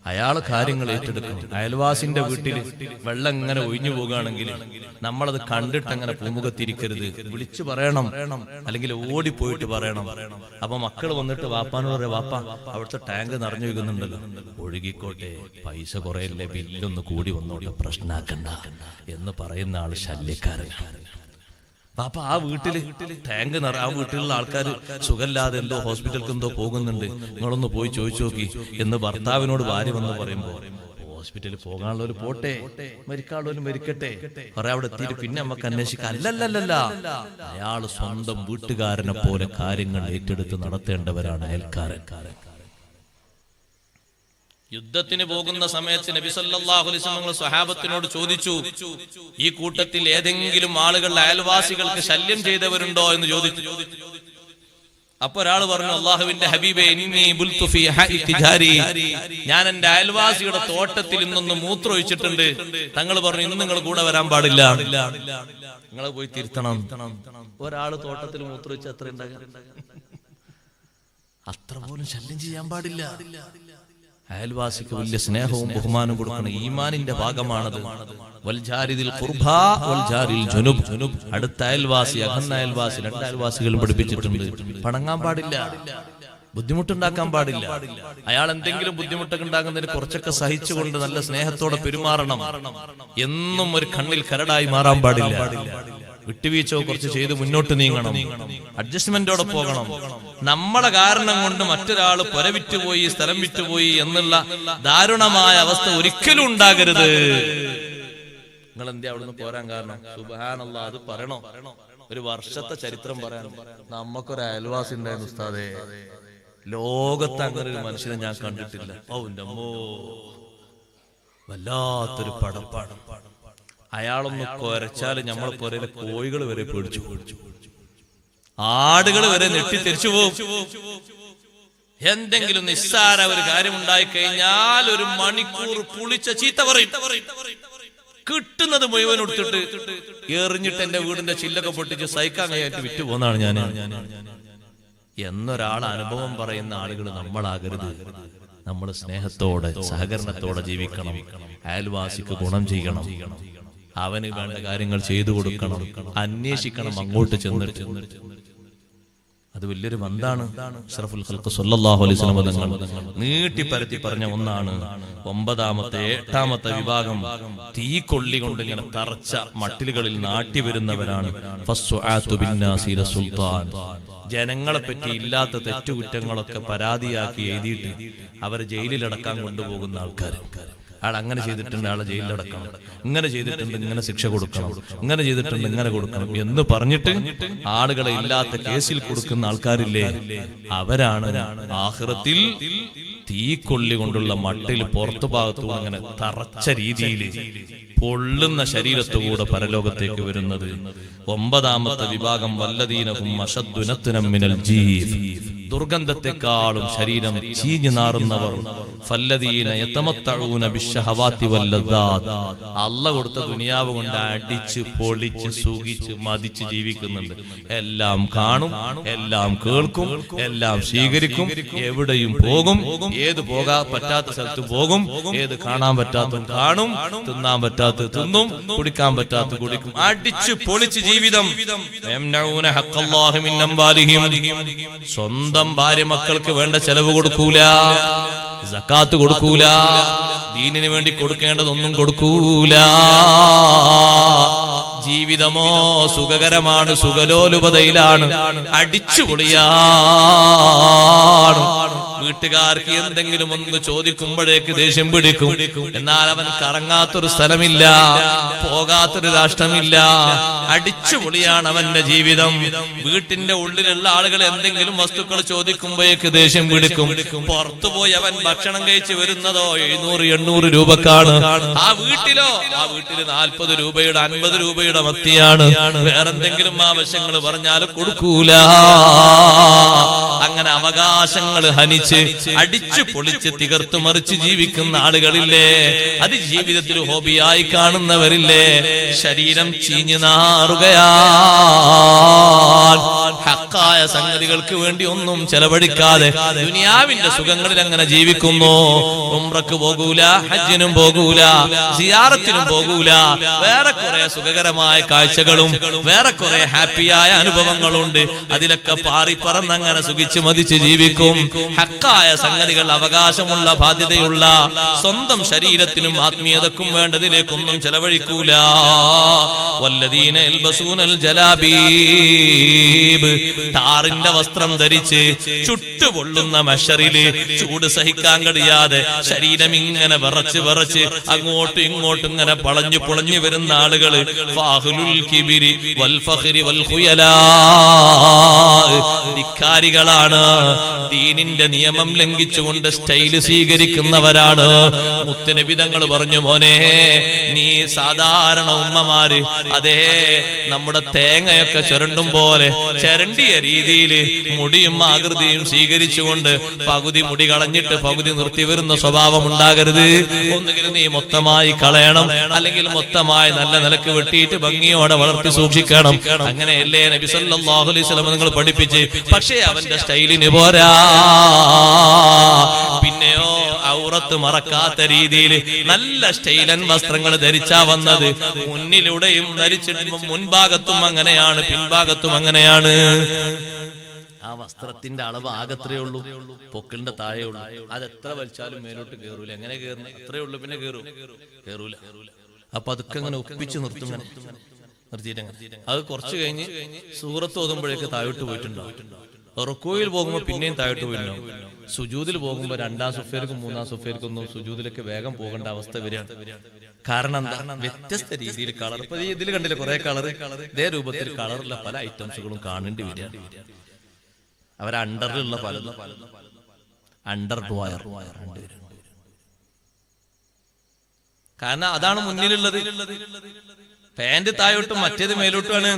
അയാൾ കാര്യങ്ങൾ ഏറ്റെടുക്കണം. അയൽവാസിന്റെ വീട്ടിൽ വെള്ളം ഇങ്ങനെ ഒഴിഞ്ഞു പോകുകയാണെങ്കിൽ നമ്മളത് കണ്ടിട്ട് അങ്ങനെ പൂമുഖത്തിരിക്കരുത്. വിളിച്ചു പറയണം, അല്ലെങ്കിൽ ഓടിപ്പോയിട്ട് പറയണം. അപ്പൊ മക്കൾ വന്നിട്ട് വാപ്പാനോട് പറയാം, വാപ്പ അവിടുത്തെ ടാങ്ക് നിറഞ്ഞു വയ്ക്കുന്നുണ്ടല്ലോ, ഒഴുകിക്കോട്ടെ, പൈസ കുറയല്ലേ, ബില്ലൊന്ന് കൂടി വന്നോട്ടെ, പ്രശ്നമാക്കണ്ട എന്ന് പറയുന്ന ആള് ശല്യക്കാരനാണ്. പാപ്പ ആ വീട്ടില് ടാങ്ക് ആ വീട്ടിലുള്ള ആൾക്കാർ സുഖമില്ലാതെ എന്തോ ഹോസ്പിറ്റലിൽ എന്തോ പോകുന്നുണ്ട്, നിങ്ങളൊന്ന് പോയി ചോദിച്ചു നോക്കി എന്ന് ഭർത്താവിനോട് ഭാര്യ വന്ന് പറയുമ്പോ, ഹോസ്പിറ്റലിൽ പോകാനുള്ളവർ പോട്ടെ, മരിക്കാനുള്ളവർ മരിക്കട്ടെ, കുറെ അവിടെ എത്തിയിട്ട് പിന്നെ നമുക്ക് അന്വേഷിക്കാം. അല്ലല്ലല്ല, അയാള് സ്വന്തം വീട്ടുകാരനെ പോലെ കാര്യങ്ങൾ ഏറ്റെടുത്ത് നടത്തേണ്ടവരാണ് അയൽക്കാരൻ. യുദ്ധത്തിന് പോകുന്ന സമയത്ത് നബി സല്ലല്ലാഹു അലൈഹി വസല്ലം സ്വഹാബത്തിനോട് ചോദിച്ചു, ഈ കൂട്ടത്തിൽ ഏതെങ്കിലും ആളുകൾ അയൽവാസികൾക്ക് ശല്യം ചെയ്തവരുണ്ടോ എന്ന് ചോദിച്ചു. അപ്പൊ ഒരാൾ പറഞ്ഞു, അല്ലാഹുവിന്റെ ഹബീബേ, ഇന്നി ബുൽതു ഫീ ഹൈതി ജാരി, ഞാൻ എന്റെ അയൽവാസിയുടെ തോട്ടത്തിൽ ഇന്നൊന്ന് മൂത്രമൊഴിച്ചിട്ടുണ്ട്. തങ്ങൾ പറഞ്ഞു, ഇന്ന് നിങ്ങൾ കൂടെ വരാൻ പാടില്ല, നിങ്ങൾ പോയി തിരുത്തണം. ഒരാള് തോട്ടത്തിൽ മൂത്രമൊഴിച്ച് അത്ര ഉണ്ടാകാൻ, അത്ര പോലും ശല്യം ചെയ്യാൻ പാടില്ല. അയൽവാസിക്ക് വലിയ സ്നേഹവും ബഹുമാനവും കൊടുക്കണം. ഈമാനിന്റെ ഭാഗമാണത്. അടുത്ത അയൽവാസി, അകന്ന അയൽവാസി, രണ്ട് അയൽവാസികളും പഠിപ്പിച്ചിട്ടുണ്ട്. പണങ്ങാൻ പാടില്ല, ബുദ്ധിമുട്ടുണ്ടാക്കാൻ പാടില്ല. അയാൾ എന്തെങ്കിലും ബുദ്ധിമുട്ടൊക്കെ ഉണ്ടാകുന്നതിന് കുറച്ചൊക്കെ സഹിച്ചുകൊണ്ട് നല്ല സ്നേഹത്തോടെ പെരുമാറണം. എന്നും ഒരു കണ്ണിൽ കരടായി മാറാൻ പാടില്ല. വിട്ടുവീഴ്ച കുറച്ച് ചെയ്ത് മുന്നോട്ട് നീങ്ങണം, അഡ്ജസ്റ്റ്മെന്റോടെ പോകണം. നമ്മളെ കാരണം കൊണ്ട് മറ്റൊരാൾ പുര വിറ്റുപോയി, സ്ഥലം വിറ്റുപോയി എന്നുള്ള ദാരുണമായ അവസ്ഥ ഒരിക്കലും ഉണ്ടാകരുത്. നിങ്ങൾ എന്താ അവിടുന്ന് പോരാൻ കാരണം? സുബ്ഹാനല്ലാഹ്, അത് പറയണോ? ഒരു വർഷത്തെ ചരിത്രം പറയാൻ നമുക്കൊരു അയൽവാസി ഉണ്ടായിരുന്നു ഉസ്താദേ, ലോകത്ത് അങ്ങനെ ഒരു മനുഷ്യനെ ഞാൻ കണ്ടിട്ടില്ല. ഓ നമ്മോ, വല്ലാത്തൊരു പടപ്പാടം. അയാളൊന്ന് കുരച്ചാല് നമ്മളെ പോരയിലെ കോഴികൾ വരെ പേടിച്ചു, ആടുകൾ വരെ നെട്ടിത്തെരിച്ചു പോകും. എന്തെങ്കിലും നിസ്സാര ഒരു കാര്യം ഉണ്ടായി കഴിഞ്ഞാൽ ഒരു മണിക്കൂർ പുളിച്ച ചീത്ത പറയും. കിട്ടുന്നത് മുഴുവൻ എടുത്തിട്ട് എറിഞ്ഞിട്ട് എന്റെ വീടിന്റെ ചില്ലൊക്കെ പൊട്ടിച്ച് സഹിക്കാൻ കഴിയായിട്ട് വിറ്റു പോന്നാണ് ഞാൻ എന്നൊരാൾ അനുഭവം പറയുന്ന ആളുകൾ നമ്മളാകരുത്. നമ്മൾ സ്നേഹത്തോടെ സഹകരണത്തോടെ ജീവിക്കണം. അയൽവാസിക്ക് ഗുണം ചെയ്യണം, അവന് വേണ്ട കാര്യങ്ങൾ ചെയ്തു കൊടുക്കണം, അന്വേഷിക്കണം അങ്ങോട്ട് ചെന്നിട്ട്. അത് വലിയൊരു ബന്ധാണ്. അഷ്റഫുൽ ഖൽഖ് സല്ലല്ലാഹു അലൈഹി വസല്ലം തങ്ങൾ നീട്ടിപ്പരത്തി പറഞ്ഞ ഒന്നാണ്. 9ാമത്തെ 8ാമത്തെ വിഭാഗം തീക്കൊള്ളി കൊണ്ട് ഇങ്ങനെ തറച്ച മട്ടിലുകളിൽ നാട്ടി വരുന്നവരാണ്. ജനങ്ങളെ പറ്റി ഇല്ലാത്ത തെറ്റുകുറ്റങ്ങളൊക്കെ പരാതിയാക്കി എഴുതിയിട്ട് അവരെ ജയിലിലടക്കാൻ കൊണ്ടുപോകുന്ന ആൾക്കാർ. അയാൾ അങ്ങനെ ചെയ്തിട്ടുണ്ട്, അയാളെ ജയിലിലടക്കണം, ഇങ്ങനെ ചെയ്തിട്ടുണ്ട്, ഇങ്ങനെ ശിക്ഷ കൊടുക്കണം, ഇങ്ങനെ ചെയ്തിട്ടുണ്ട്, ഇങ്ങനെ കൊടുക്കണം എന്ന് പറഞ്ഞിട്ട് ആളുകളെ ഇല്ലാത്ത കേസിൽ കൊടുക്കുന്ന ആൾക്കാരില്ലേ, അവരാണ് ആഖിറത്തിൽ തീക്കൊള്ളി കൊണ്ടുള്ള മട്ടിൽ പുറത്തു ഭാഗത്തുകൂടെ അങ്ങനെ തറച്ച രീതിയിൽ പൊള്ളുന്ന ശരീരത്തുകൂടെ പരലോകത്തേക്ക് വരുന്നത്. 9ാമത്തെ വിഭാഗം വല്ലദീനഹും അശദ്ദു നത്നം മിനൽ ജീഫ്, ദുർഗന്ധത്തെക്കാളും ശരീരം ചീഞ്ഞു നാറുന്നവർ. ഫല്ലദീന യതമത്തഊന ബിശ്ശഹവാതി വല്ലദാത്, അല്ലാഹു കൊടുത്ത ദുനിയാവ് കൊണ്ട് അടിച്ച് പൊളിച്ച് സുഖിച്ച് മതിച്ച് ജീവിക്കുന്നുണ്ട്. എല്ലാം കാണും, എല്ലാം കേൾക്കും, എല്ലാം സ്വീകരിക്കും, എവിടെയും പോകും, ഏത് പോകാൻ പറ്റാത്ത സ്ഥലത്ത് പോകും, ഏത് കാണാൻ പറ്റാത്ത കാണും, തിന്നാൻ പറ്റാത്ത തിന്നും, കുടിക്കാൻ പറ്റാത്ത കുടിക്കും, അടിച്ച് പൊളിച്ച് ജീവിതം. സ്വന്തം ഭാര്യ മക്കൾക്ക് വേണ്ട ചെലവ് കൊടുക്കൂല, സക്കാത്ത് കൊടുക്കൂല, ദീനിന് വേണ്ടി കൊടുക്കേണ്ടതൊന്നും കൊടുക്കൂല. ജീവിതമോ സുഖകരമാണ്, സുഖലോലുപതയിലാണ്, അടിച്ചുപൊളിയാണ്. വീട്ടുകാർക്ക് എന്തെങ്കിലും ഒന്ന് ചോദിക്കുമ്പോഴേക്ക് ദേഷ്യം പിടിക്കും. എന്നാൽ അവൻ കറങ്ങാത്തൊരു സ്ഥലമില്ല, പോകാത്തൊരു രാഷ്ട്രമില്ല, അടിച്ചുപൊളിയാണ് അവന്റെ ജീവിതം. വീട്ടിന്റെ ഉള്ളിലുള്ള ആളുകൾ എന്തെങ്കിലും വസ്തുക്കൾ ചോദിക്കുമ്പോഴേക്ക് ദേഷ്യം പിടിക്കും. പുറത്തുപോയി അവൻ ഭക്ഷണം കഴിച്ച് വരുന്നതോ 700-800 രൂപക്കാണ്. ആ വീട്ടിൽ 40 രൂപയുടെ 50 രൂപയുടെ മത്തിയാണ്. വേറെന്തെങ്കിലും ആവശ്യങ്ങൾ പറഞ്ഞാൽ കൊടുക്കൂല. അങ്ങനെ അവകാശങ്ങൾ ഹനിച്ച് അടിച്ചു പൊളിച്ച് തികർത്തു മറിച്ച് ജീവിക്കുന്ന ആളുകളില്ലേ, അത് ജീവിതത്തിൽ ഹോബിയായി കാണുന്നവരില്ലേ. ശരീരം ചീഞ്ഞു നാറുകയാണ്. ഹക്കായ സംഗതികൾക്ക് വേണ്ടി ഒന്നും ചെലവഴിക്കാതെ ദുനിയാവിന്റെ സുഖങ്ങളിൽ അങ്ങനെ ജീവിക്കുന്നു. ഉംറക്ക് പോകൂല, ഹജ്ജിനും പോകൂല, സിയാറത്തിനും പോകൂല. വേറെ കുറെ സുഖകരമായ കാഴ്ചകളും വേറെ കുറെ ഹാപ്പിയായ അനുഭവങ്ങളുണ്ട്. അതിലൊക്കെ പാറിപ്പറന്ന് അങ്ങനെ സുഖിച്ച് മതിച്ച് ജീവിക്കും. ഹക്കായ സംഗതികൾ, അവകാശമുള്ള ബാധ്യതയുള്ള സ്വന്തം ശരീരത്തിനും ആത്മീയതക്കും വേണ്ടതിലേക്കൊന്നും ചെലവഴിക്കൂല. വല്ലദീന യൽബസൂനൽ ജലാബീബ്, ടാറിന്റെ വസ്ത്രം ധരിച്ച് ചുട്ടുപൊള്ളുന്ന മഹ്ശറില് ചൂട് സഹിക്കാൻ കഴിയാതെ ശരീരം ഇങ്ങനെ വിറച്ച് വിറച്ച് അങ്ങോട്ടും ഇങ്ങോട്ടും ഇങ്ങനെ പളഞ്ഞു പൊളഞ്ഞു വരുന്ന ആളുകള്. ഫാഹുലുൽ കിബിരി വൽ ഫഖ്രി വൽ ഖുയലാ, ധിക്കാരികളാണ്. ദീനിന്റെ നിയമം ലംഘിച്ചുകൊണ്ട് സ്റ്റൈല് സ്വീകരിക്കുന്നവരാണ്. മുത്തുനബി തങ്ങൾ പറഞ്ഞു, മോനെ നീ സാധാരണ ഉമ്മമാര് അതേ നമ്മുടെ തേങ്ങയൊക്കെ ചുരണ്ടും പോലെ ചരണ്ടിയ രീതിയിൽ മുടിയും ആകൃതിയും സ്വീകരിച്ചുകൊണ്ട് പകുതി മുടി കളഞ്ഞിട്ട് പകുതി നിർത്തി വരുന്ന സ്വഭാവം ഉണ്ടാകരുത്. ഒന്നുകിൽ നീ മൊത്തമായി കളയണം, അല്ലെങ്കിൽ മൊത്തമായി നല്ല നിലക്ക് വെട്ടിയിട്ട് ഭംഗിയോടെ വളർത്തി സൂക്ഷിക്കണം. അങ്ങനെയല്ലേ നബി സല്ലല്ലാഹു അലൈഹി വസല്ലം നിങ്ങൾ പഠിപ്പിച്ച്. പക്ഷേ അവന്റെ സ്റ്റൈലിന് പോരാ. പിന്നെയോ ഔറത്ത് മറക്കാത്ത രീതിയിൽ നല്ല സ്റ്റൈലൻ വസ്ത്രങ്ങൾ ധരിച്ചാ വന്നത്. മുന്നിലൂടെയും ധരിച്ചിട്ട് മുൻഭാഗത്തും അങ്ങനെയാണ്, പിൻഭാഗത്തും അങ്ങനെയാണ്. ആ വസ്ത്രത്തിന്റെ അളവ് ആകത്രേ ഉള്ളൂ, പൊക്കിളിന്റെ താഴെ ഉള്ളൂ. അതെത്ര വലിച്ചാലും മേലോട്ട് കയറൂല. എങ്ങനെ കയറുന്നത്? അത്രേ ഉള്ളൂ, പിന്നെ കയറൂല. അപ്പൊ അതൊക്കെ അങ്ങനെ ഒപ്പിച്ച് നിർത്തിയിട്ട് അത് കുറച്ച് കഴിഞ്ഞ് സൂറത്ത് ഓതുമ്പോഴേക്ക് താഴോട്ട് പോയിട്ടുണ്ടാവും. റുക്കൂയിൽ പോകുമ്പോ പിന്നെയും താഴോട്ട് പോയിട്ടുണ്ടാവും. സുജൂദിൽ പോകുമ്പോൾ രണ്ടാം സുഫേർക്കും മൂന്നാം സുഫേർക്കൊന്നും സുജൂദിലേക്ക് വേഗം പോകേണ്ട അവസ്ഥ വരികയാണ്. കാരണം എന്താ? വ്യത്യസ്ത രീതിയിൽ കളർ. ഇപ്പൊ ഇതിൽ കണ്ടില്ല കുറെ കളർ, ഇതേ രൂപത്തിൽ കളറുള്ള പല ഐറ്റംസുകളും കാണേണ്ടി വരിക. അവരണ്ടറിലുള്ള പലതും അണ്ടർ ഡ്വയർ രണ്ടുപേരും. കാരണം അതാണ് മുന്നിലുള്ളത്. പാന്റ് താഴോട്ടും മറ്റേത് മേലോട്ടുമാണ്.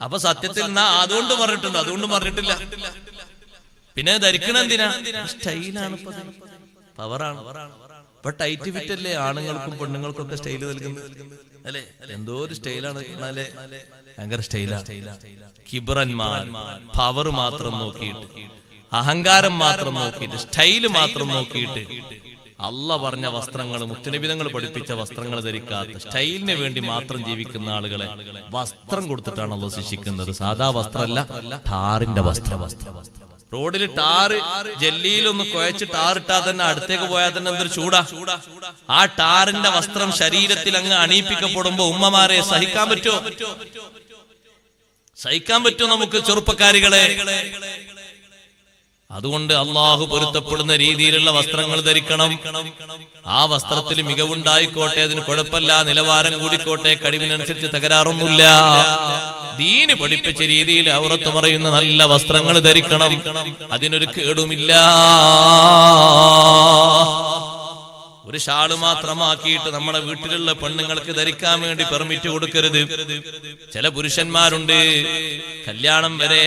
അപ്പൊ സത്യത്തിൽ അതുകൊണ്ട് പറഞ്ഞിട്ടുണ്ട്, അതുകൊണ്ട് പറഞ്ഞിട്ടില്ല. പിന്നെ ധരിക്കണ എന്തിനാ? സ്റ്റൈലാണ്, പവറാണ്. ഇപ്പൊ ടൈറ്റ് ഫിറ്റ് അല്ലേ ആണുങ്ങൾക്കും പെണ്ണുങ്ങൾക്കും ഒക്കെ സ്റ്റൈല് നൽകുന്നത് അല്ലെ? എന്തോ ഒരു സ്റ്റൈലാണ്, ഭയങ്കര സ്റ്റൈലാണ്. കിബ്രന്മാർ പവർ മാത്രം നോക്കിയിട്ട്, അഹങ്കാരം മാത്രം നോക്കിയിട്ട്, സ്റ്റൈല് മാത്രം നോക്കിയിട്ട് അള്ളാഹ് പറഞ്ഞ വസ്ത്രങ്ങൾ, മുത്തുനബിതങ്ങൾ പഠിപ്പിച്ച വസ്ത്രങ്ങൾ ധരിക്കാത്ത, സ്റ്റൈലിന് വേണ്ടി മാത്രം ജീവിക്കുന്ന ആളുകളെ വസ്ത്രം കൊടുത്തിട്ടാണ് അള്ളാഹ് ശിക്ഷിക്കുന്നത്. സാധാ വസ്ത്രമല്ല, ടാറിന്റെ വസ്ത്രം. റോഡിൽ ടാറ് ജല്ലിയിലൊന്ന് കുഴച്ച് ടാറിട്ടാ തന്നെ അടുത്തേക്ക് പോയാൽ തന്നെ എന്തൊരു ചൂടാ. ആ ടാറിന്റെ വസ്ത്രം ശരീരത്തിൽ അങ്ങ് അണിയിപ്പിക്കപ്പെടുമ്പോ ഉമ്മമാരെ സഹിക്കാൻ പറ്റുമോ? സഹിക്കാൻ പറ്റുമോ നമുക്ക് ചെറുപ്പക്കാരികളെ? അതുകൊണ്ട് അള്ളാഹു പൊരുത്തപ്പെടുന്ന രീതിയിലുള്ള വസ്ത്രങ്ങൾ ധരിക്കണം. ആ വസ്ത്രത്തിൽ മികവുണ്ടായിക്കോട്ടെ, അതിന് കുഴപ്പമില്ല, നിലവാരം കൂടിക്കോട്ടെ, കഴിവിനനുസരിച്ച് തകരാറൊന്നുമില്ല. ദീന് പഠിപ്പിച്ച രീതിയിൽ ഔറത്ത് പറയുന്ന നല്ല വസ്ത്രങ്ങൾ ധരിക്കണം, അതിനൊരു കേടുമില്ല. ഒരു ഷാള് മാത്രമാക്കിയിട്ട് നമ്മുടെ വീട്ടിലുള്ള പെണ്ണുങ്ങൾക്ക് ധരിക്കാൻ വേണ്ടി പെർമിറ്റ് കൊടുക്കരുത്. ചില പുരുഷന്മാരുണ്ട്, കല്യാണം വരെ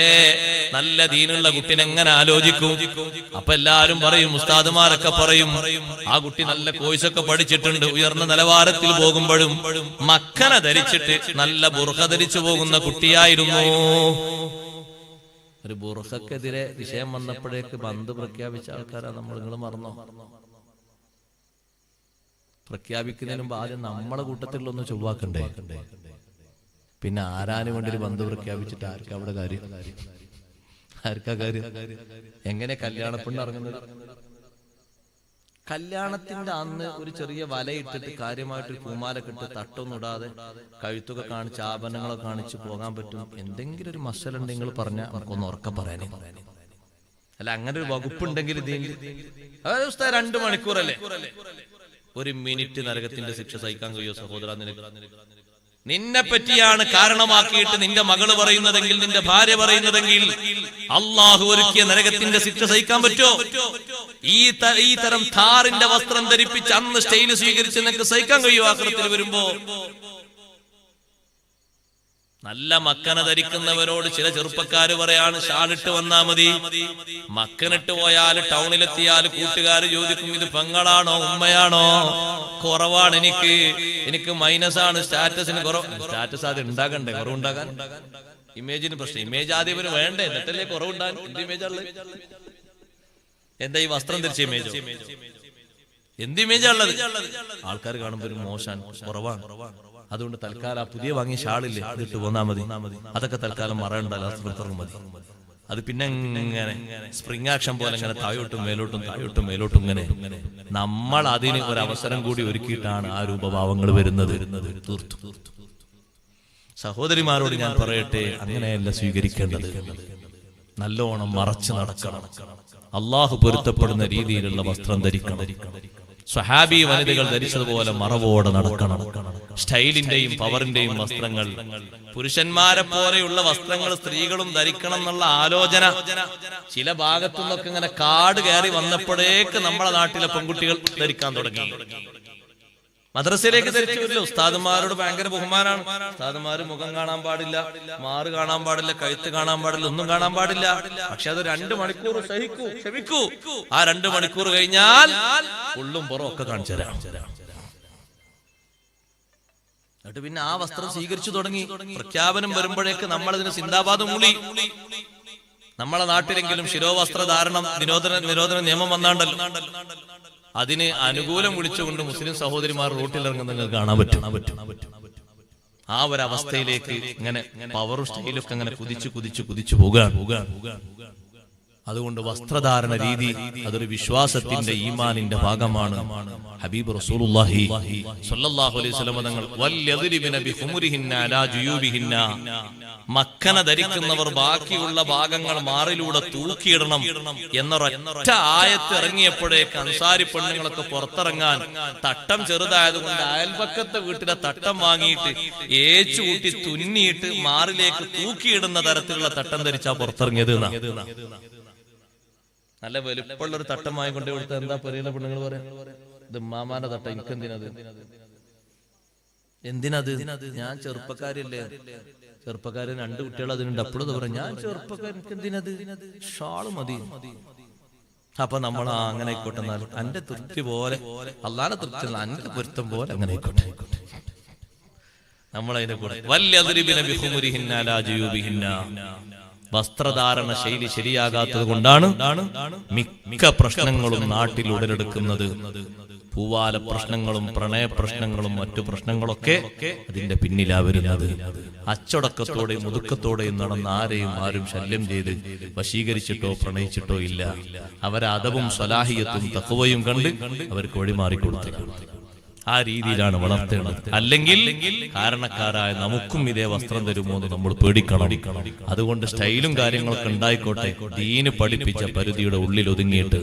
നല്ല ദീനുള്ള കുട്ടിനെ എങ്ങനെ ആലോചിക്കും. അപ്പൊ എല്ലാരും പറയും, ഉസ്താദുമാരൊക്കെ പറയും, ആ കുട്ടി നല്ല കോഴ്സൊക്കെ പഠിച്ചിട്ടുണ്ട്, ഉയർന്ന നിലവാരത്തിൽ പോകുമ്പോഴും മക്കനെ ധരിച്ചിട്ട് നല്ല ബുർഖ ധരിച്ചു പോകുന്ന കുട്ടിയായിരുന്നു. ഒരു ബുർഖക്കെതിരെ വിഷയം വന്നപ്പോഴേക്ക് ബന്ദ് പ്രഖ്യാപിച്ച ആൾക്കാരാ നമ്മൾ. നിങ്ങൾ മറന്നോ? പ്രഖ്യാപിക്കുന്നതിന് മുമ്പ് ആദ്യം നമ്മളെ കൂട്ടത്തിലൊന്ന് ചൊവ്വാക്കണ്ടേ? പിന്നെ ആരാന് വേണ്ടി ഒരു ബന്ധു പ്രഖ്യാപിച്ചിട്ട് ആർക്കാ അവിടെ കാര്യം? ആർക്കാ കാര്യം? എങ്ങനെ കല്യാണപ്പെണ്ണ് ഇറങ്ങുന്നത്? കല്യാണത്തിന്റെ അന്ന് ഒരു ചെറിയ വലയിട്ടിട്ട് കാര്യമായിട്ടൊരു പൂമാലൊക്കെ ഇട്ട് തട്ടൊന്നും ഇടാതെ കഴുത്തൊക്കെ കാണിച്ച് ആഭരണങ്ങളൊക്കെ കാണിച്ച് പോകാൻ പറ്റും. എന്തെങ്കിലും ഒരു മസലുണ്ട് നിങ്ങൾ പറഞ്ഞാൽ നമുക്കൊന്ന് ഉറക്കം പറയാനേ. അല്ല, അങ്ങനെ ഒരു വകുപ്പുണ്ടെങ്കിൽ ഇതിൽ 2 മണിക്കൂറല്ലേ? 1 മിനിറ്റ് നരകത്തിന്റെ ശിക്ഷ സഹിക്കാൻ കഴിയോ സഹോദര? നിന്നെ പറ്റിയാണ് കാരണമാക്കിയിട്ട് നിന്റെ മകള് പറയുന്നതെങ്കിൽ, നിന്റെ ഭാര്യ പറയുന്നതെങ്കിൽ അള്ളാഹു ഒരുക്കിയ നരകത്തിന്റെ ശിക്ഷ സഹിക്കാൻ പറ്റോ? ഈ തരം ഥാറിന്റെ വസ്ത്രം ധരിപ്പിച്ച് അന്ന് സ്റ്റൈല് സ്വീകരിച്ച് നിനക്ക് സഹിക്കാൻ കഴിയോ ആഖിറത്തിൽ വരുമ്പോ? നല്ല മക്കനെ ധരിക്കുന്നവരോട് ചില ചെറുപ്പക്കാര് പറയാണ്, ഷാളിട്ട് വന്നാ മതി. മക്കനിട്ട് പോയാൽ ടൗണിലെത്തിയാൽ കൂട്ടുകാര് ചോദിക്കും, ഇത് പെങ്ങളാണോ ഉമ്മയാണോ? കുറവാണ്, എനിക്ക് മൈനസാണ്, സ്റ്റാറ്റസിന് കുറവ്. സ്റ്റാറ്റസ് ആദ്യം ഉണ്ടാകണ്ടേ? കുറവുണ്ടാകാൻ ഇമേജിന് പ്രശ്നം. ഇമേജ് ആദ്യം ഇവര് വേണ്ടേ, എന്നിട്ടല്ലേ കുറവുണ്ടാകാൻ. എന്ത് ഇമേജാണ്? എന്താ ഈ വസ്ത്രം ധരിച്ച ഇമേജോ? എന്ത് ഇമേജാണുള്ളത്? ആൾക്കാർ കാണുമ്പോ ഒരു മോശം, കുറവാണ്. അതുകൊണ്ട് തൽക്കാലം പുതിയ വാങ്ങിയ ഷാളില്ലേ അതിട്ട് പോന്നാ മതി. അതൊക്കെ തൽക്കാലം മറയുണ്ടല്ലോ, മതി. അത് പിന്നെ ഇങ്ങനെ സ്പ്രിംഗ് ആക്ഷൻ പോലെ ഇങ്ങനെ താഴോട്ടും മേലോട്ടും താഴോട്ടും മേലോട്ടും ഇങ്ങനെ നമ്മൾ അതിന് ഒരു അവസരം കൂടി ഒരുക്കിയിട്ടാണ് ആ രൂപഭാവങ്ങൾ വരുന്നത്. തീർത്തു സഹോദരിമാരോട് ഞാൻ പറയട്ടെ, അങ്ങനെയല്ല സ്വീകരിക്കേണ്ടത്. നല്ലോണം മറച്ചു നടക്കണം. അള്ളാഹു പൊരുത്തപ്പെടുന്ന രീതിയിലുള്ള വസ്ത്രം ധരിക്കണം. സ്വഹാബി വനിതകൾ ധരിച്ചതുപോലെ മറവോടെ നടക്കണം. സ്റ്റൈലിന്റെയും പവറിന്റെയും വസ്ത്രങ്ങൾ, പുരുഷന്മാരെ പോലെയുള്ള വസ്ത്രങ്ങൾ സ്ത്രീകളും ധരിക്കണം എന്നുള്ള ആലോചന ചില ഭാഗത്തു നിന്നൊക്കെ ഇങ്ങനെ കാട് കയറി വന്നപ്പോഴേക്ക് നമ്മളെ നാട്ടിലെ പെൺകുട്ടികൾ ധരിക്കാൻ തുടങ്ങി. മദ്രസയിലേക്ക് ധരിച്ചു വരില്ല. ഉസ്താദുമാരോട് ഭയങ്കര ബഹുമാനാണ്. ഉസ്താദുമാര് മുഖം കാണാൻ പാടില്ല, മാറ് കാണാൻ പാടില്ല, കഴുത്ത് കാണാൻ പാടില്ല, ഒന്നും കാണാൻ പാടില്ല. പക്ഷെ അത് 2 മണിക്കൂർ ക്ഷമിക്കൂ. ആ 2 മണിക്കൂർ കഴിഞ്ഞാൽ ഉള്ളും പുറം ഒക്കെ കാണിച്ചു തരാം. എന്നിട്ട് പിന്നെ ആ വസ്ത്രം സ്വീകരിച്ചു തുടങ്ങി. പ്രഖ്യാപനം വരുമ്പോഴേക്ക് നമ്മളതിന് സിന്ദാബാദ് മൂളി. നമ്മളെ നാട്ടിലെങ്കിലും ശിരോവസ്ത്രധാരണം നിരോധന നിയമം വന്നാണ്ടല്ലോ. അതിന് അനുകൂലം വിളിച്ചുകൊണ്ട് മുസ്ലിം സഹോദരിമാർ റോട്ടിലിറങ്ങുന്ന നിങ്ങൾക്ക് കാണാൻ പറ്റും. ആ ഒരവസ്ഥയിലേക്ക് ഇങ്ങനെ പവറും സ്റ്റൈലൊക്കെ അങ്ങനെ കുതിച്ചു പോകാൻ. അതുകൊണ്ട് വസ്ത്രധാരണ രീതി അതൊരു വിശ്വാസത്തിന്റെ ഈമാനിന്റെ ഭാഗമാണ്. ഹബീബ് റസൂലുള്ളാഹി സ്വല്ലല്ലാഹു അലൈഹി വസല്ലം തങ്ങൾ വൽയദ്രിബന ബിഖുമുരിഹിന്ന അലാ ജുയൂബിഹിന്ന, മക്കന ധരിക്കുന്നവർ ബാക്കിയുള്ള ഭാഗങ്ങൾ മാറിലൂടെ തൂക്കിയിടണം എന്നൊരൊറ്റ ആയത്ത് ഇറങ്ങിയപ്പോഴേക്ക് അൻസാരി പെണ്ണുങ്ങളൊക്കെ പുറത്തിറങ്ങാൻ, തട്ടം ചെറുതായതുകൊണ്ട് അയൽപക്കത്തെ വീട്ടിലെ തട്ടം വാങ്ങിയിട്ട് ഏച്ചുകൂട്ടി തുന്നിയിട്ട് മാറിലേക്ക് തൂക്കിയിടുന്ന തരത്തിലുള്ള തട്ടം ധരിച്ചാ പുറത്തിറങ്ങിയത്. നല്ല വലുപ്പമുള്ളൊരു തട്ടം വാങ്ങിക്കൊണ്ട് കൊടുത്ത എന്താ പറയുന്ന പെണ്ണുങ്ങൾ പറയാം, ഇത് ഉമ്മാമാന്റെ തട്ടം, എനിക്കെന്തിനത്, എന്തിനത്, ഞാൻ ചെറുപ്പക്കാരല്ലേ, ചെറുപ്പക്കാരൻ 2 കുട്ടികൾ അതിനുണ്ട്, അപ്പോഴും പറയാം ഞാൻ ചെറുപ്പക്കാരൻ, എനിക്കെന്തിനത്, ഷാള് മതി. അപ്പൊ നമ്മൾ അങ്ങനെ ആയിക്കോട്ടെ, എന്നാലും എന്റെ തൃപ്തി പോലെ, അള്ളാന്റെ തൃപ്തി എന്റെ പൊരുത്തം പോലെ അങ്ങനെ ആയിക്കോട്ടെ. നമ്മളതിനെ കൂടെ വസ്ത്രധാരണ ശൈലി ശരിയാകാത്തത് കൊണ്ടാണ് മിക്ക പ്രശ്നങ്ങളും നാട്ടിൽ ഉടലെടുക്കുന്നത്. പൂവാല പ്രശ്നങ്ങളും പ്രണയ പ്രശ്നങ്ങളും മറ്റു പ്രശ്നങ്ങളൊക്കെ അതിന്റെ പിന്നിലാ വരുന്നത്. അച്ചടക്കത്തോടെയും മുതുക്കത്തോടെയും നടന്ന ആരും ശല്യം ചെയ്ത് വശീകരിച്ചിട്ടോ പ്രണയിച്ചിട്ടോ ഇല്ല. അവരെ അദബും സ്വലാഹിയത്തും തഖ്വയും കണ്ട് അവർക്ക് വഴിമാറിക്കൊടുത്തു. ആ രീതിയിലാണ് വളർത്തേണ്ടത്. അല്ലെങ്കിൽ കാരണക്കാരായ നമുക്കും ഇതേ വസ്ത്രം തരുമോ എന്ന് നമ്മൾ പേടിക്കണം. അതുകൊണ്ട് സ്റ്റൈലും കാര്യങ്ങളൊക്കെ ഉണ്ടായിക്കോട്ടെ, ദീന് പഠിപ്പിച്ച പരിധിയുടെ ഉള്ളിൽ ഒതുങ്ങിയിട്ട്